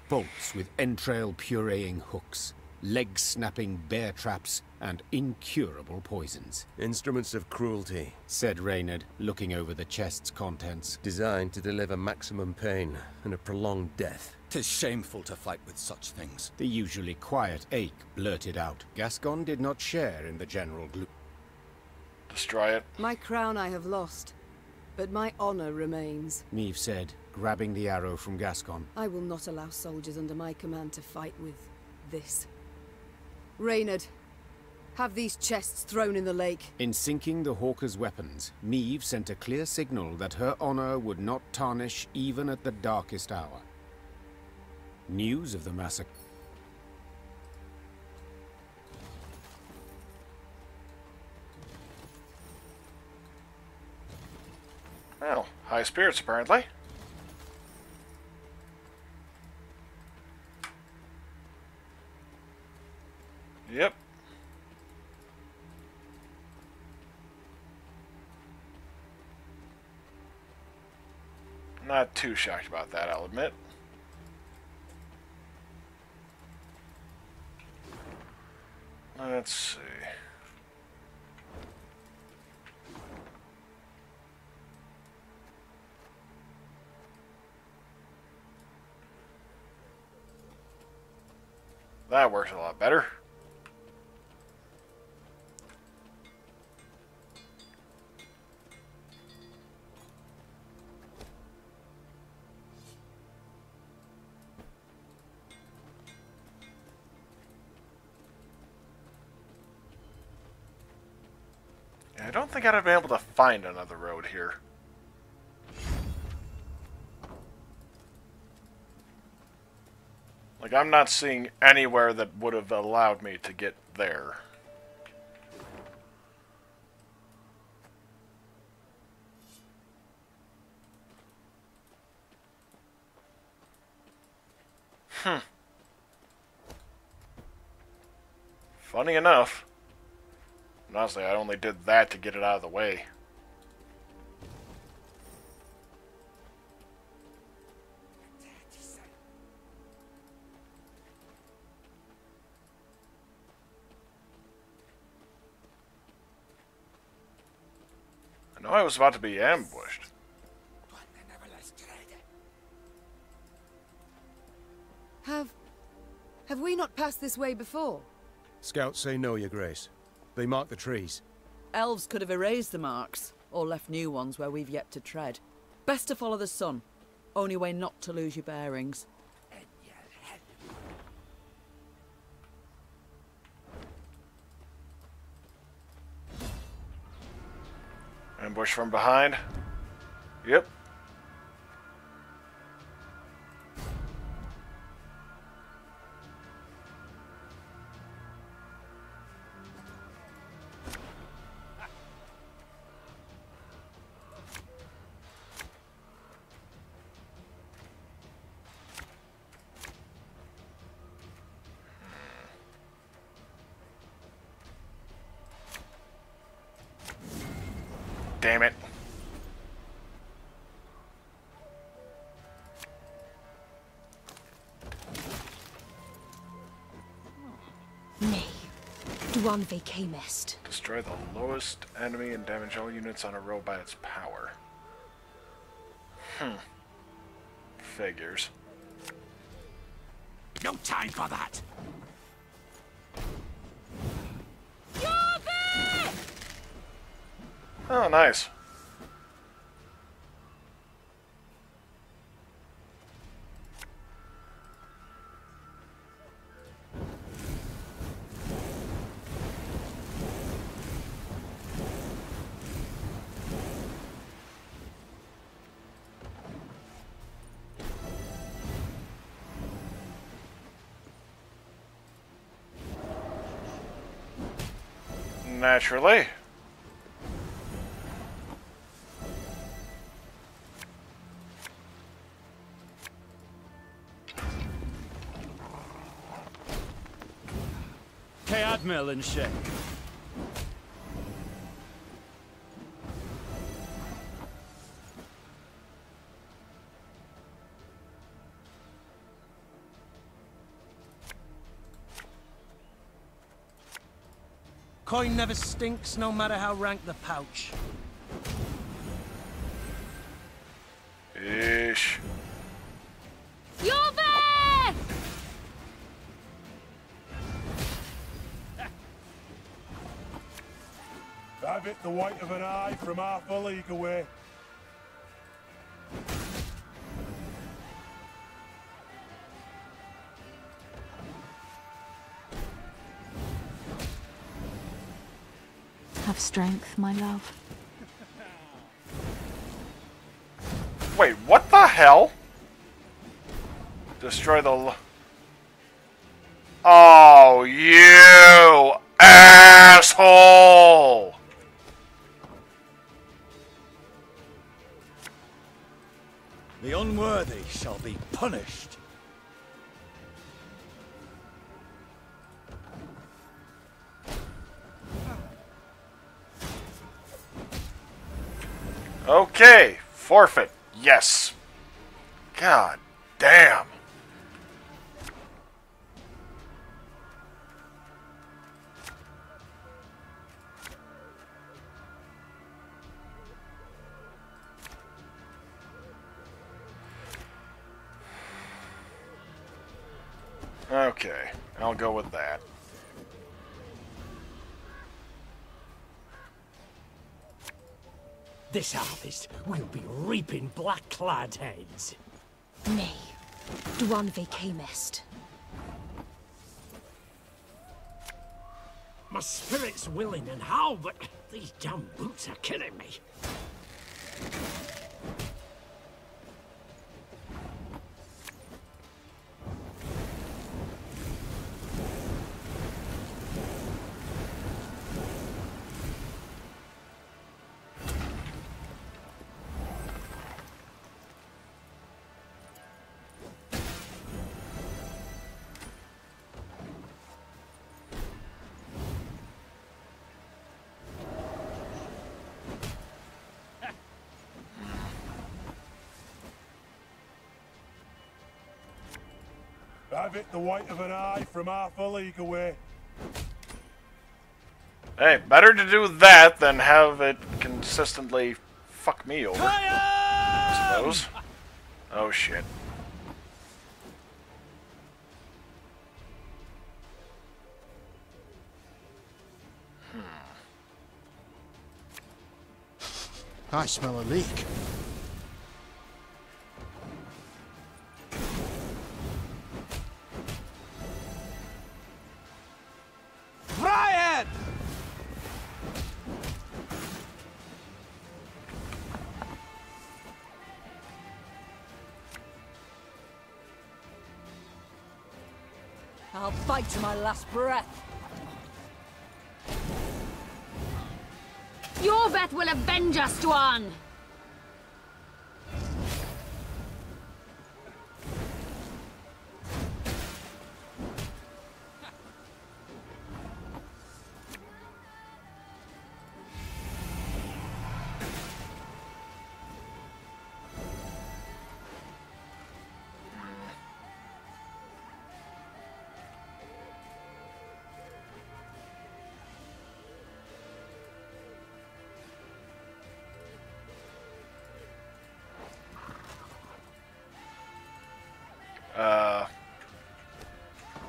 Bolts with entrail-pureeing hooks, leg-snapping bear traps, and incurable poisons. Instruments of cruelty, said Reynard, looking over the chest's contents. Designed to deliver maximum pain and a prolonged death. 'Tis shameful to fight with such things. The usually quiet Ache blurted out. Gascon did not share in the general gloom. Destroy it. My crown I have lost, but my honor remains. Meve said, grabbing the arrow from Gascon. I will not allow soldiers under my command to fight with this. Reynard, have these chests thrown in the lake. In sinking the hawkers' weapons, Meve sent a clear signal that her honor would not tarnish even at the darkest hour. News of the massacre. Well, high spirits apparently. Yep. Not too shocked about that, I'll admit. Let's see. That works a lot better. I don't think I'd be able to find another road here. Like, I'm not seeing anywhere that would have allowed me to get there. Funny enough. And honestly, I only did that to get it out of the way. I know I was about to be ambushed. Have we not passed this way before? Scouts say no, Your Grace. They mark the trees. Elves could have erased the marks, or left new ones where we've yet to tread. Best to follow the sun. Only way not to lose your bearings. Ambush from behind. Yep. Damn it. Nay. Duan Vacamest. Destroy the lowest enemy and damage all units on a row by its power. Figures. No time for that! Oh, nice. Naturally. Scoiat'el and shake. Coin never stinks, no matter how rank the pouch. Ish. You're there! Have it the white of an eye from half a league away. Have strength, my love. Wait, what the hell? Destroy the... Oh, you asshole! The unworthy shall be punished. Okay, forfeit. Yes. God damn. Okay, I'll go with that. This harvest, we'll be reaping black-clad heads. Nay. Duan Vacamest. My spirit's willing and how, but These damn boots are killing me. Have it the white of an eye from half a league away. Hey, better to do that than have it consistently fuck me over, I suppose. Oh shit. I smell a leak. Brian! I'll fight to my last breath. Yorveth will avenge us, Dwan!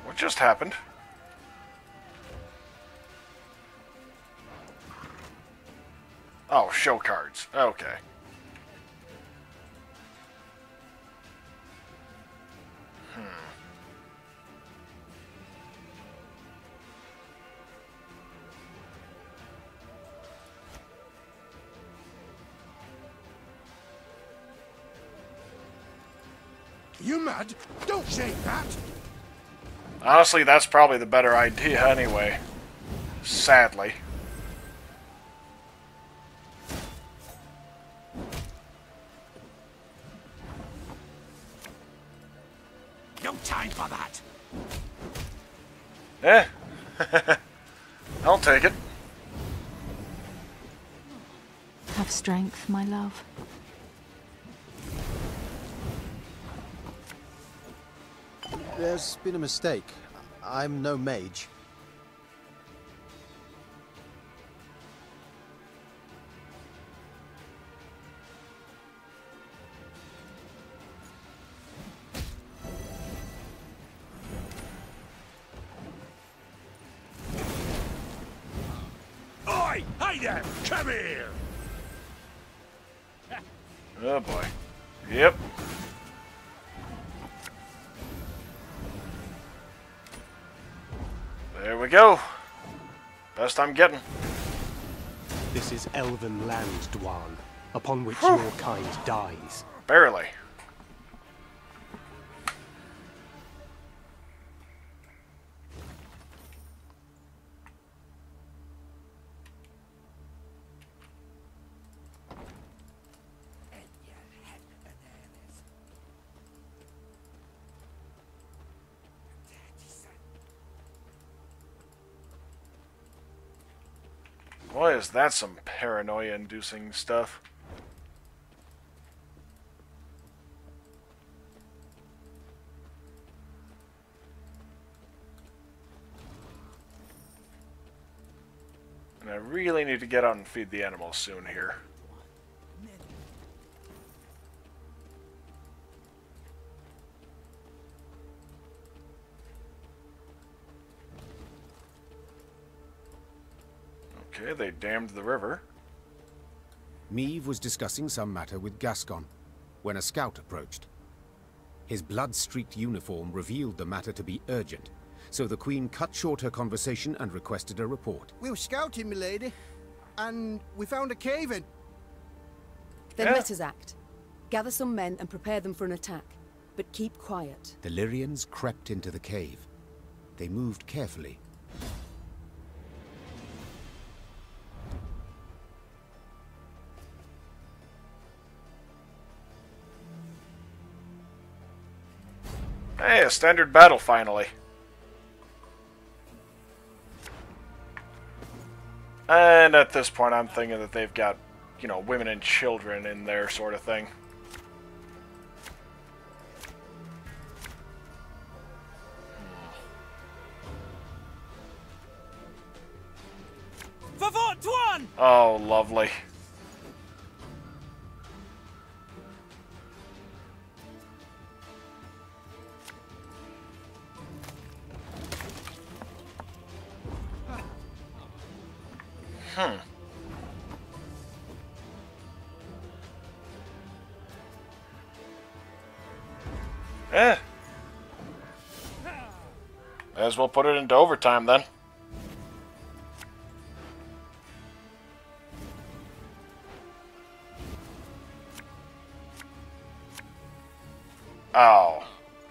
What just happened? Oh, show cards. Okay. You mad? Don't shake that! Honestly, that's probably the better idea anyway. Sadly. No time for that! Eh. I'll take it. Have strength, my love. There's been a mistake. I'm no mage. Oi! Hey there! Come here! Oh boy. Yep. There we go. Best I'm getting. This is elven land, Dwan, upon which your kind dies. Barely. Boy, is that some paranoia-inducing stuff. And I really need to get out and feed the animals soon here. Okay, they dammed the river. Meve was discussing some matter with Gascon when a scout approached. His blood-streaked uniform revealed the matter to be urgent, so the Queen cut short her conversation and requested a report. We were scouting, milady. And we found a cave in. Then let us act. Gather some men and prepare them for an attack. But keep quiet. The Lyrians crept into the cave. They moved carefully. Hey, a standard battle finally. And at this point I'm thinking that they've got, you know, women and children in there sort of thing. Oh, lovely. Eh. May as well put it into overtime then. Oh,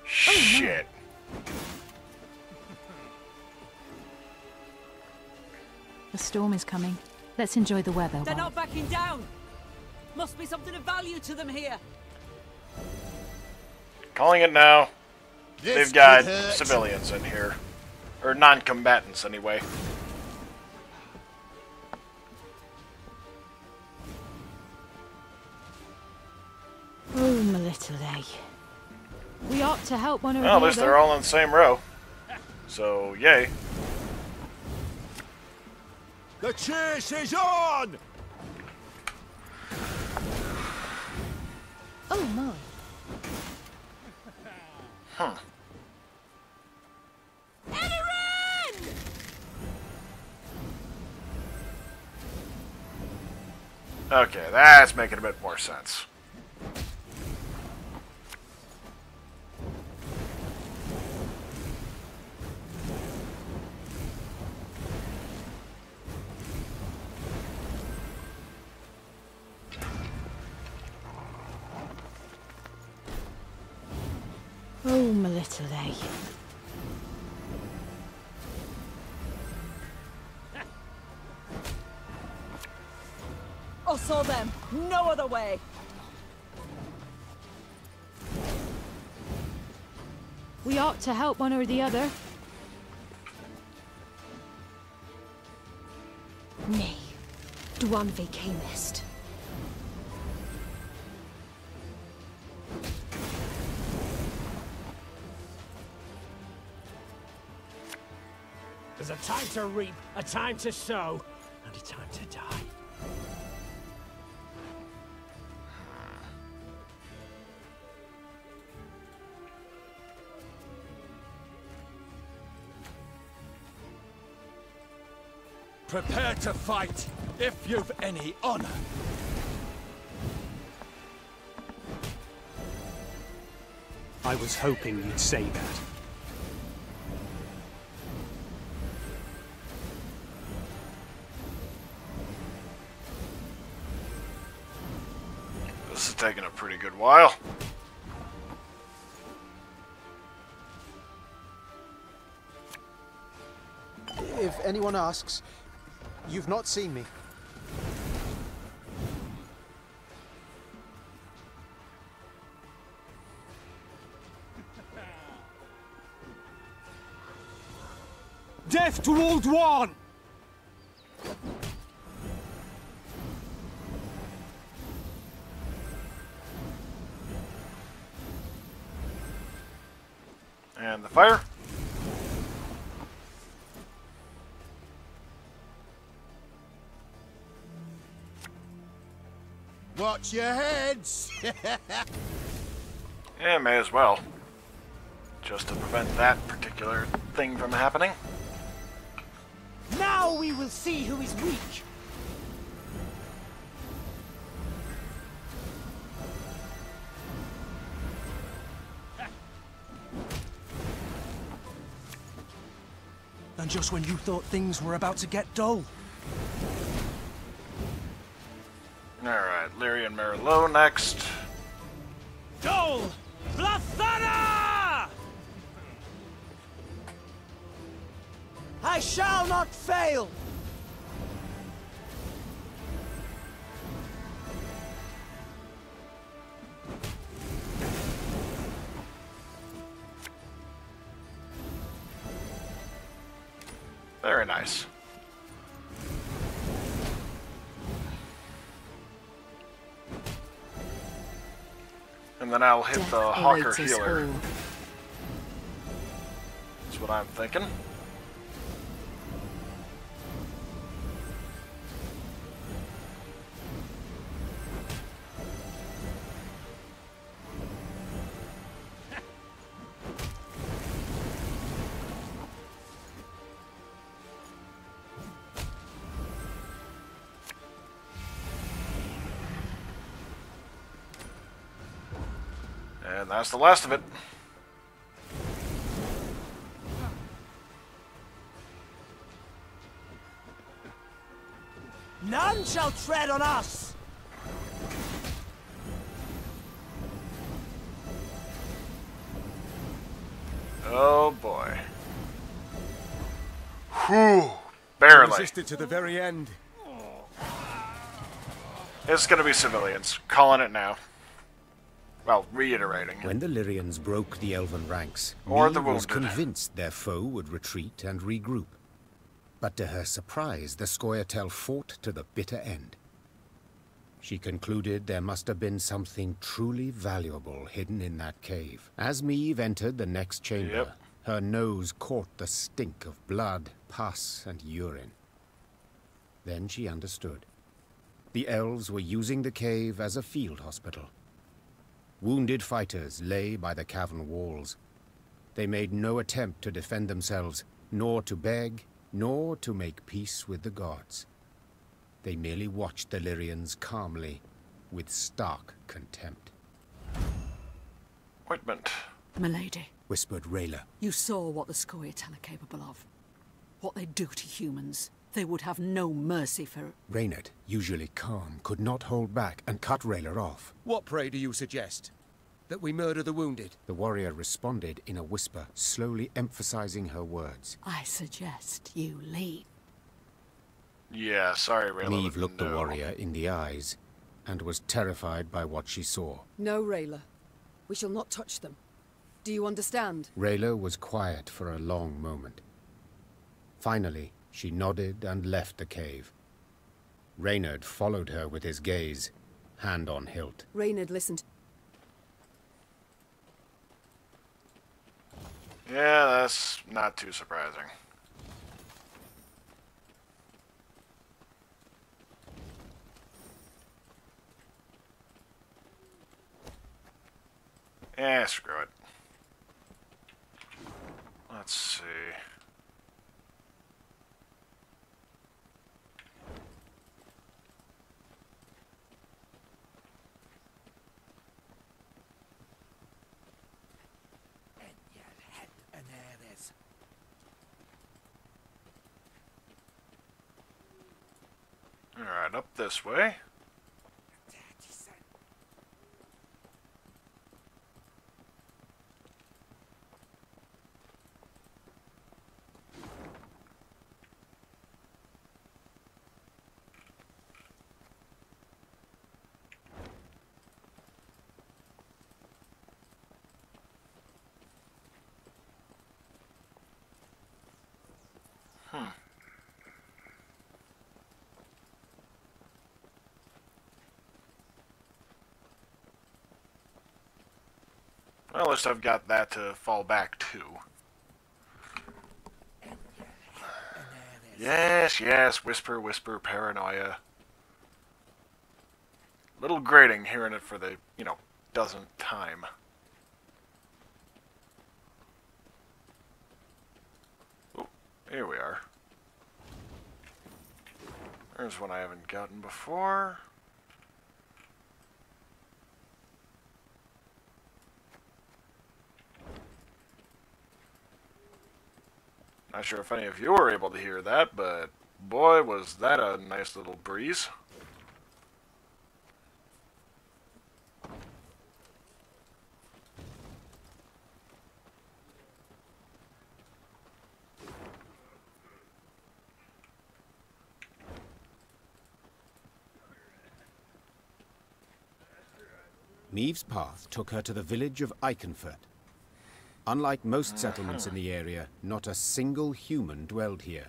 shit. The storm is coming. Let's enjoy the weather. They're not backing down. Must be something of value to them here. Calling it now. They've got civilians in here. Or non-combatants, anyway. Oh, my little A. We ought to help one another. Well, at least they're all in the same row. So, yay. The chase is on! Oh my. Huh. Okay, that's making a bit more sense. Oh, my little A. I saw them. No other way. We ought to help one or the other. Nay. Dwan vacamest. There's a time to reap, a time to sow, and a time to die. Prepare to fight, if you've any honor. I was hoping you'd say that. This is taking a pretty good while. If anyone asks, you've not seen me. Death to Old One! And the fire. Watch your heads! Yeah, may as well. Just to prevent that particular thing from happening. Now we will see who is weak. And just when you thought things were about to get dull. Alright, Lyria and Merlot next. Dole! Blathana! I shall not fail! Very nice. And then I'll hit the Hawker healer. That's what I'm thinking. And that's the last of it. None shall tread on us! Oh boy. Whew. Barely. Resisted to the very end. It's gonna be civilians. Calling it now. Well, reiterating. When the Lyrians broke the elven ranks, Or the Meve was wounded. convinced their foe would retreat and regroup. But to her surprise, the Scoia'tel fought to the bitter end. She concluded there must have been something truly valuable hidden in that cave. As Meve entered the next chamber, her nose caught the stink of blood, pus, and urine. Then she understood. The elves were using the cave as a field hospital. Wounded fighters lay by the cavern walls. They made no attempt to defend themselves, nor to beg, nor to make peace with the gods. They merely watched the Lyrians calmly, with stark contempt. Ointment. Milady, Whispered Rayla. you saw what the Scoia'tel are capable of. What they do to humans. They would have no mercy for... Reynard, usually calm, could not hold back and cut Rayla off. What, pray, do you suggest? That we murder the wounded? The warrior responded in a whisper, slowly emphasizing her words. I suggest you leave. Yeah, sorry, Rayla. Meve looked the warrior in the eyes, and was terrified by what she saw. No, Rayla. We shall not touch them. Do you understand? Rayla was quiet for a long moment. Finally, she nodded and left the cave. Reynard followed her with his gaze, hand on hilt. Reynard listened. Yeah, that's not too surprising. Eh, screw it. Let's see. Alright, up this way. Well, at least I've got that to fall back to. Yes, yes, whisper, whisper, paranoia. Little grating hearing it for the, dozenth time. Oh, here we are. There's one I haven't gotten before. Not sure if any of you were able to hear that, but boy, was that a nice little breeze. Meave's path took her to the village of Eichenfurt. Unlike most settlements in the area, not a single human dwelled here.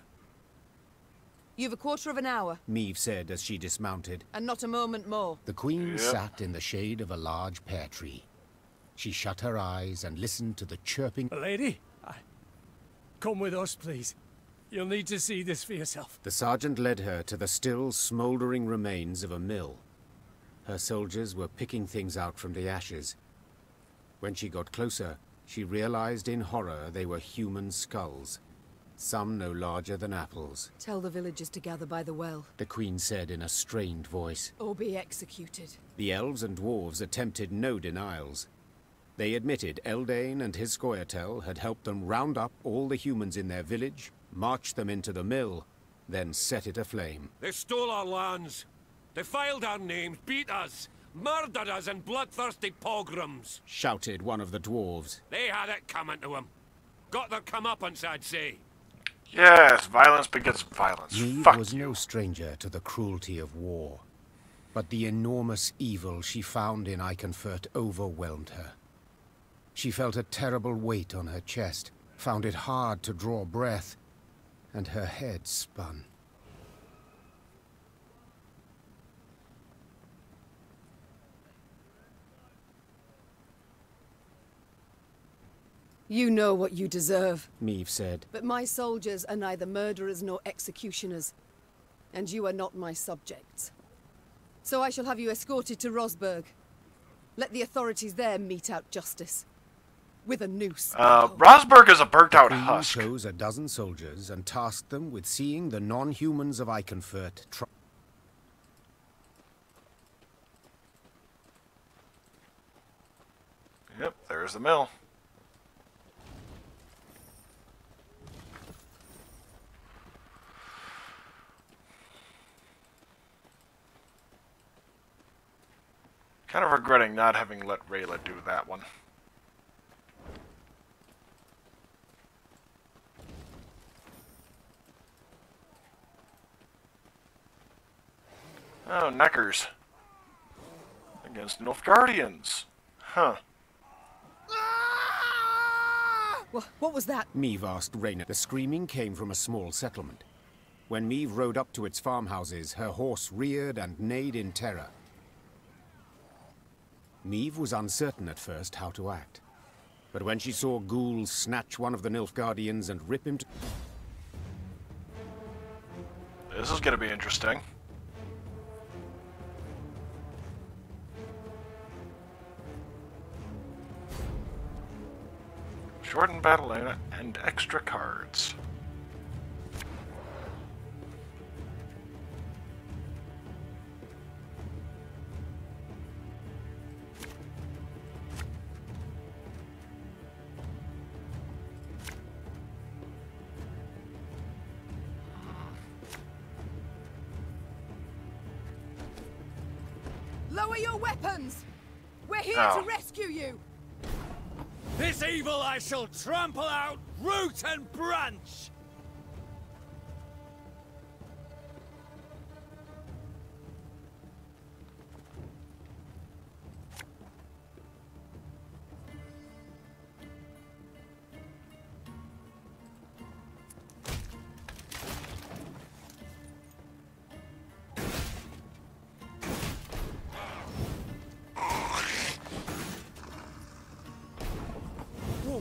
You've a quarter of an hour, Meave said as she dismounted. and not a moment more. The Queen sat in the shade of a large pear tree. She shut her eyes and listened to the chirping... Lady, come with us, please. You'll need to see this for yourself. The sergeant led her to the still smouldering remains of a mill. Her soldiers were picking things out from the ashes. When she got closer, she realized in horror they were human skulls, some no larger than apples. Tell the villagers to gather by the well. The Queen said in a strained voice. Or be executed. The elves and dwarves attempted no denials. They admitted Eldane and his Scoiat'el had helped them round up all the humans in their village, march them into the mill, then set it aflame. They stole our lands, defiled our names, beat us, murdered us in bloodthirsty pogroms, shouted one of the dwarves. They had it coming to them. Got their comeuppance, I'd say. Yes, violence begets violence. Meave Fuck was you. no stranger to the cruelty of war, but the enormous evil she found in Eichenfurt overwhelmed her. She felt a terrible weight on her chest, found it hard to draw breath, and her head spun. You know what you deserve, Meave said. but my soldiers are neither murderers nor executioners, and you are not my subjects. So I shall have you escorted to Rosberg. Let the authorities there mete out justice. With a noose. Rosberg is a burnt-out husk. Queen chose a dozen soldiers and tasked them with seeing the non-humans of Eichenfurt Yep, there's the mill. Kind of regretting not having let Rayla do that one. Oh, Neckers. Against Nilfgaardians. Huh. What was that? Meave asked Rayna. The screaming came from a small settlement. When Meave rode up to its farmhouses, her horse reared and neighed in terror. Meave was uncertain at first how to act. But when she saw ghouls snatch one of the Nilfgaardians and rip him to... This is gonna be interesting. Shortened battle and extra cards. Lower your weapons! We're here to rescue you! This evil I shall trample out, root and branch!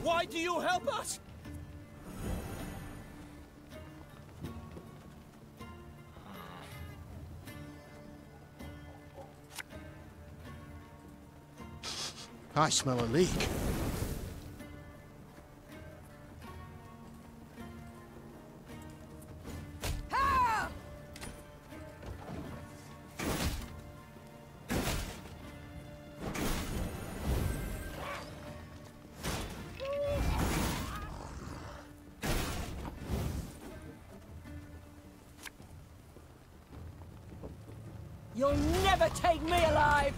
Why do you help us? I smell a leak. You'll never take me alive!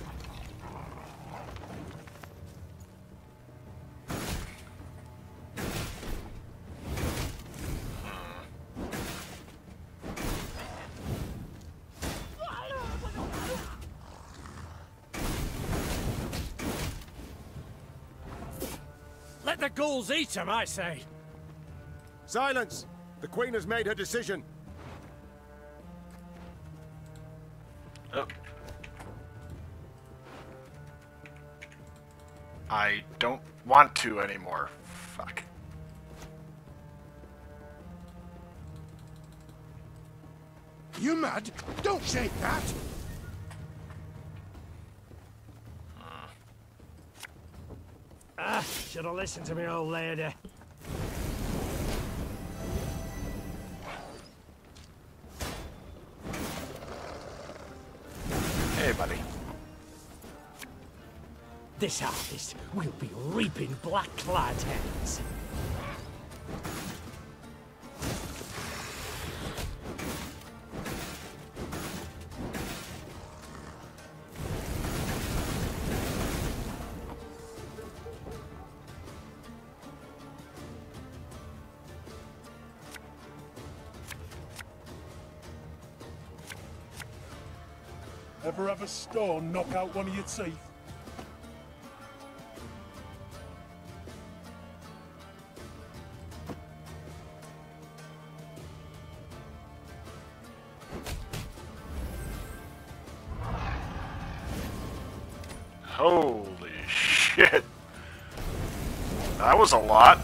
the ghouls eat 'em, I say. Silence! The Queen has made her decision. Oh. I don't want to anymore. Fuck. You mad? Don't shake that! Should have listened to me, old lady. Hey, buddy. This harvest will be reaping black-clad heads. Ever have a stone knock out one of your teeth? Holy shit. That was a lot.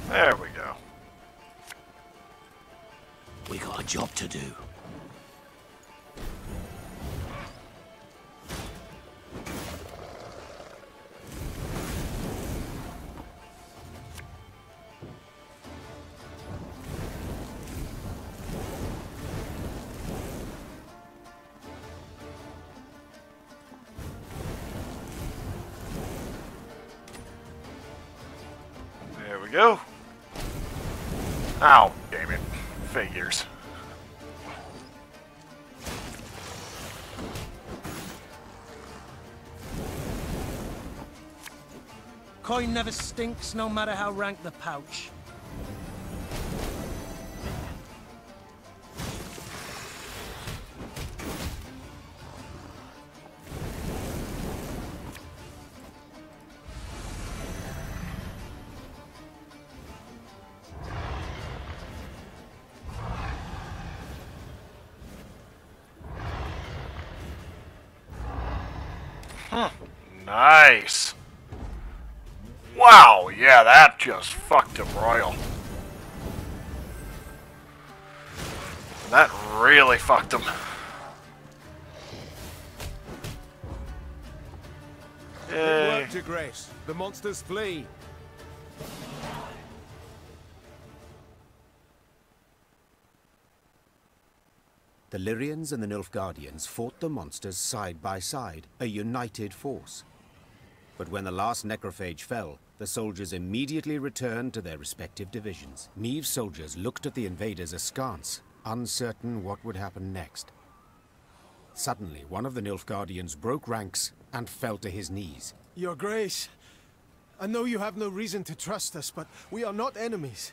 There we go. We got a job to do. There we go. Ow, damn it. Figures. Coin never stinks, no matter how rank the pouch. Nice. Wow, yeah, that just fucked him royal. That really fucked him. Good work to Grace. The monsters flee. The Lyrians and the Nilfgaardians fought the monsters side by side, a united force. But when the last necrophage fell, the soldiers immediately returned to their respective divisions. Meave's soldiers looked at the invaders askance, uncertain what would happen next. Suddenly, one of the Nilfgaardians broke ranks and fell to his knees. Your Grace, I know you have no reason to trust us, but we are not enemies.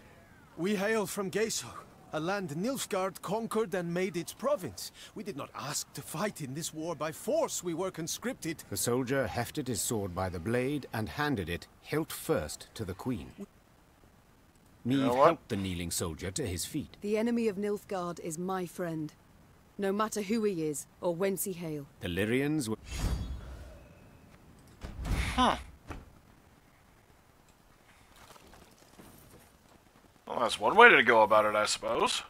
We hail from Geso, a land Nilfgaard conquered and made its province. We did not ask to fight in this war by force. We were conscripted. The soldier hefted his sword by the blade and handed it, hilt first, to the Queen. Meave helped the kneeling soldier to his feet. The enemy of Nilfgaard is my friend, no matter who he is or whence he hail. The Lyrians were... Huh. Well, that's one way to go about it, I suppose.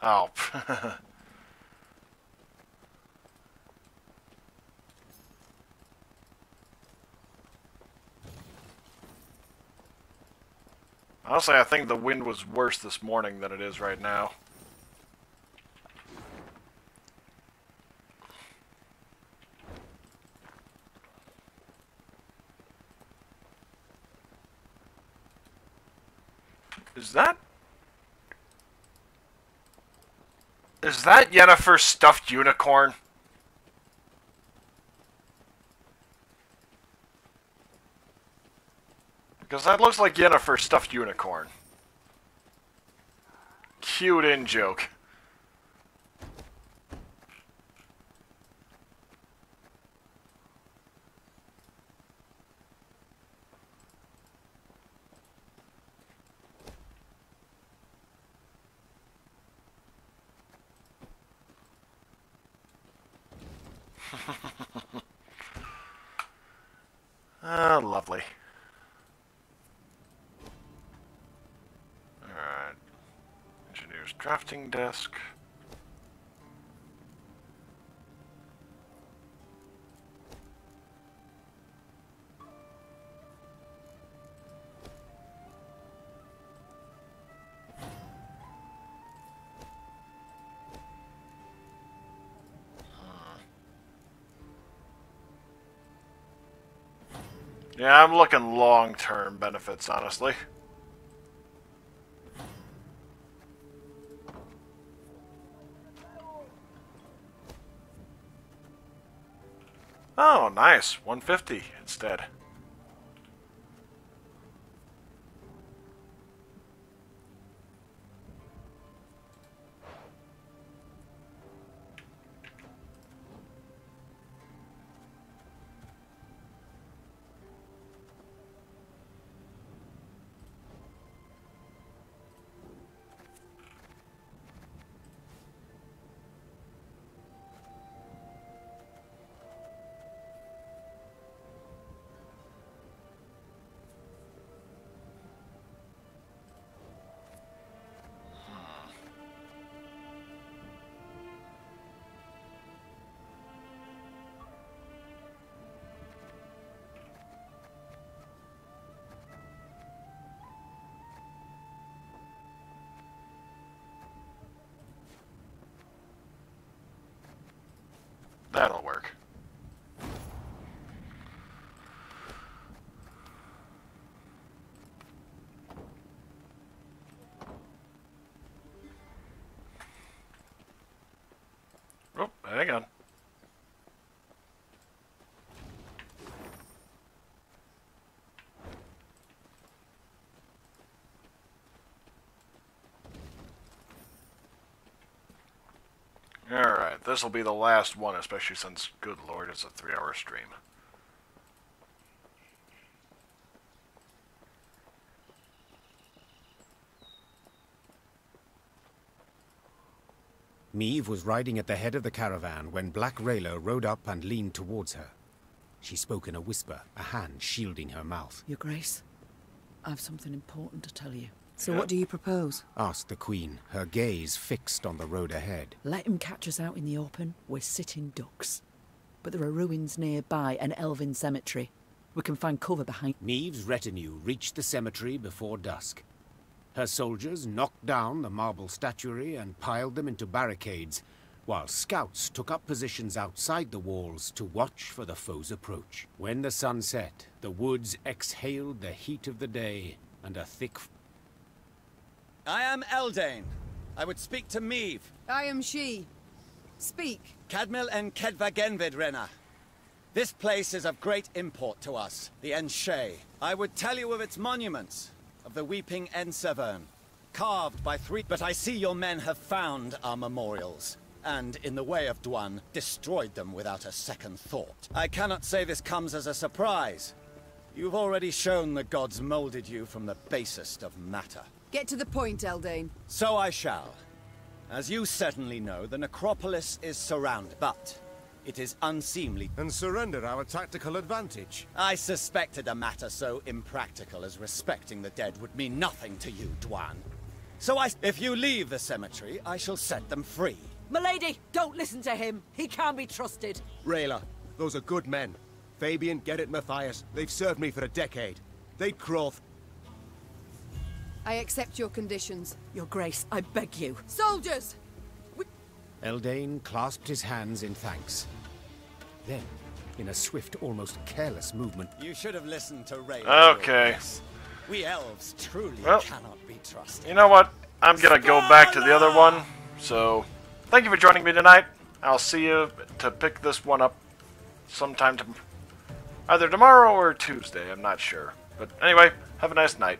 Oh. Honestly, I think the wind was worse this morning than it is right now. Is that... Is that Yennefer's stuffed unicorn? Because that looks like Yennefer's stuffed unicorn. Cute in joke. Ah, lovely. Alright. Engineer's drafting desk. Yeah, I'm looking long-term benefits, honestly. Oh, nice. 150 instead. That'll work. Oh, hang on. Alright, this will be the last one, especially since, good lord, it's a 3-hour stream. Meve was riding at the head of the caravan when Black Rayla rode up and leaned towards her. She spoke in a whisper, a hand shielding her mouth. Your Grace, I've something important to tell you. So what do you propose? Asked the Queen, her gaze fixed on the road ahead. Let him catch us out in the open. We're sitting ducks. But there are ruins nearby, an elven cemetery. We can find cover behind... Meve's retinue reached the cemetery before dusk. Her soldiers knocked down the marble statuary and piled them into barricades, while scouts took up positions outside the walls to watch for the foe's approach. When the sun set, the woods exhaled the heat of the day, and a thick... I am Eldane. I would speak to Meve. I am she. Speak. Cadmil and Kedvagenvid Rena. This place is of great import to us, the Enshe. I would tell you of its monuments, of the weeping Ensevern, carved by 3... But I see your men have found our memorials, and, in the way of Dwan, destroyed them without a second thought. I cannot say this comes as a surprise. You've already shown the gods molded you from the basest of matter. Get to the point, Eldane. So I shall. As you certainly know, the necropolis is surrounded, but it is unseemly. And surrender our tactical advantage. I suspected a matter so impractical as respecting the dead would mean nothing to you, Dwan. So if you leave the cemetery, I shall set them free. Milady, don't listen to him. He can't be trusted. Rayla, those are good men. Fabian, Gerrit, Matthias, they've served me for a decade. They'd crawl... I accept your conditions. Your Grace, I beg you. Soldiers! Eldane clasped his hands in thanks. Then, in a swift, almost careless movement... You should have listened to Rayla. Okay. We elves truly cannot be trusted. You know what? I'm gonna go back to the other one, so... thank you for joining me tonight. I'll see you to pick this one up sometime either tomorrow or Tuesday. I'm not sure. But anyway, have a nice night.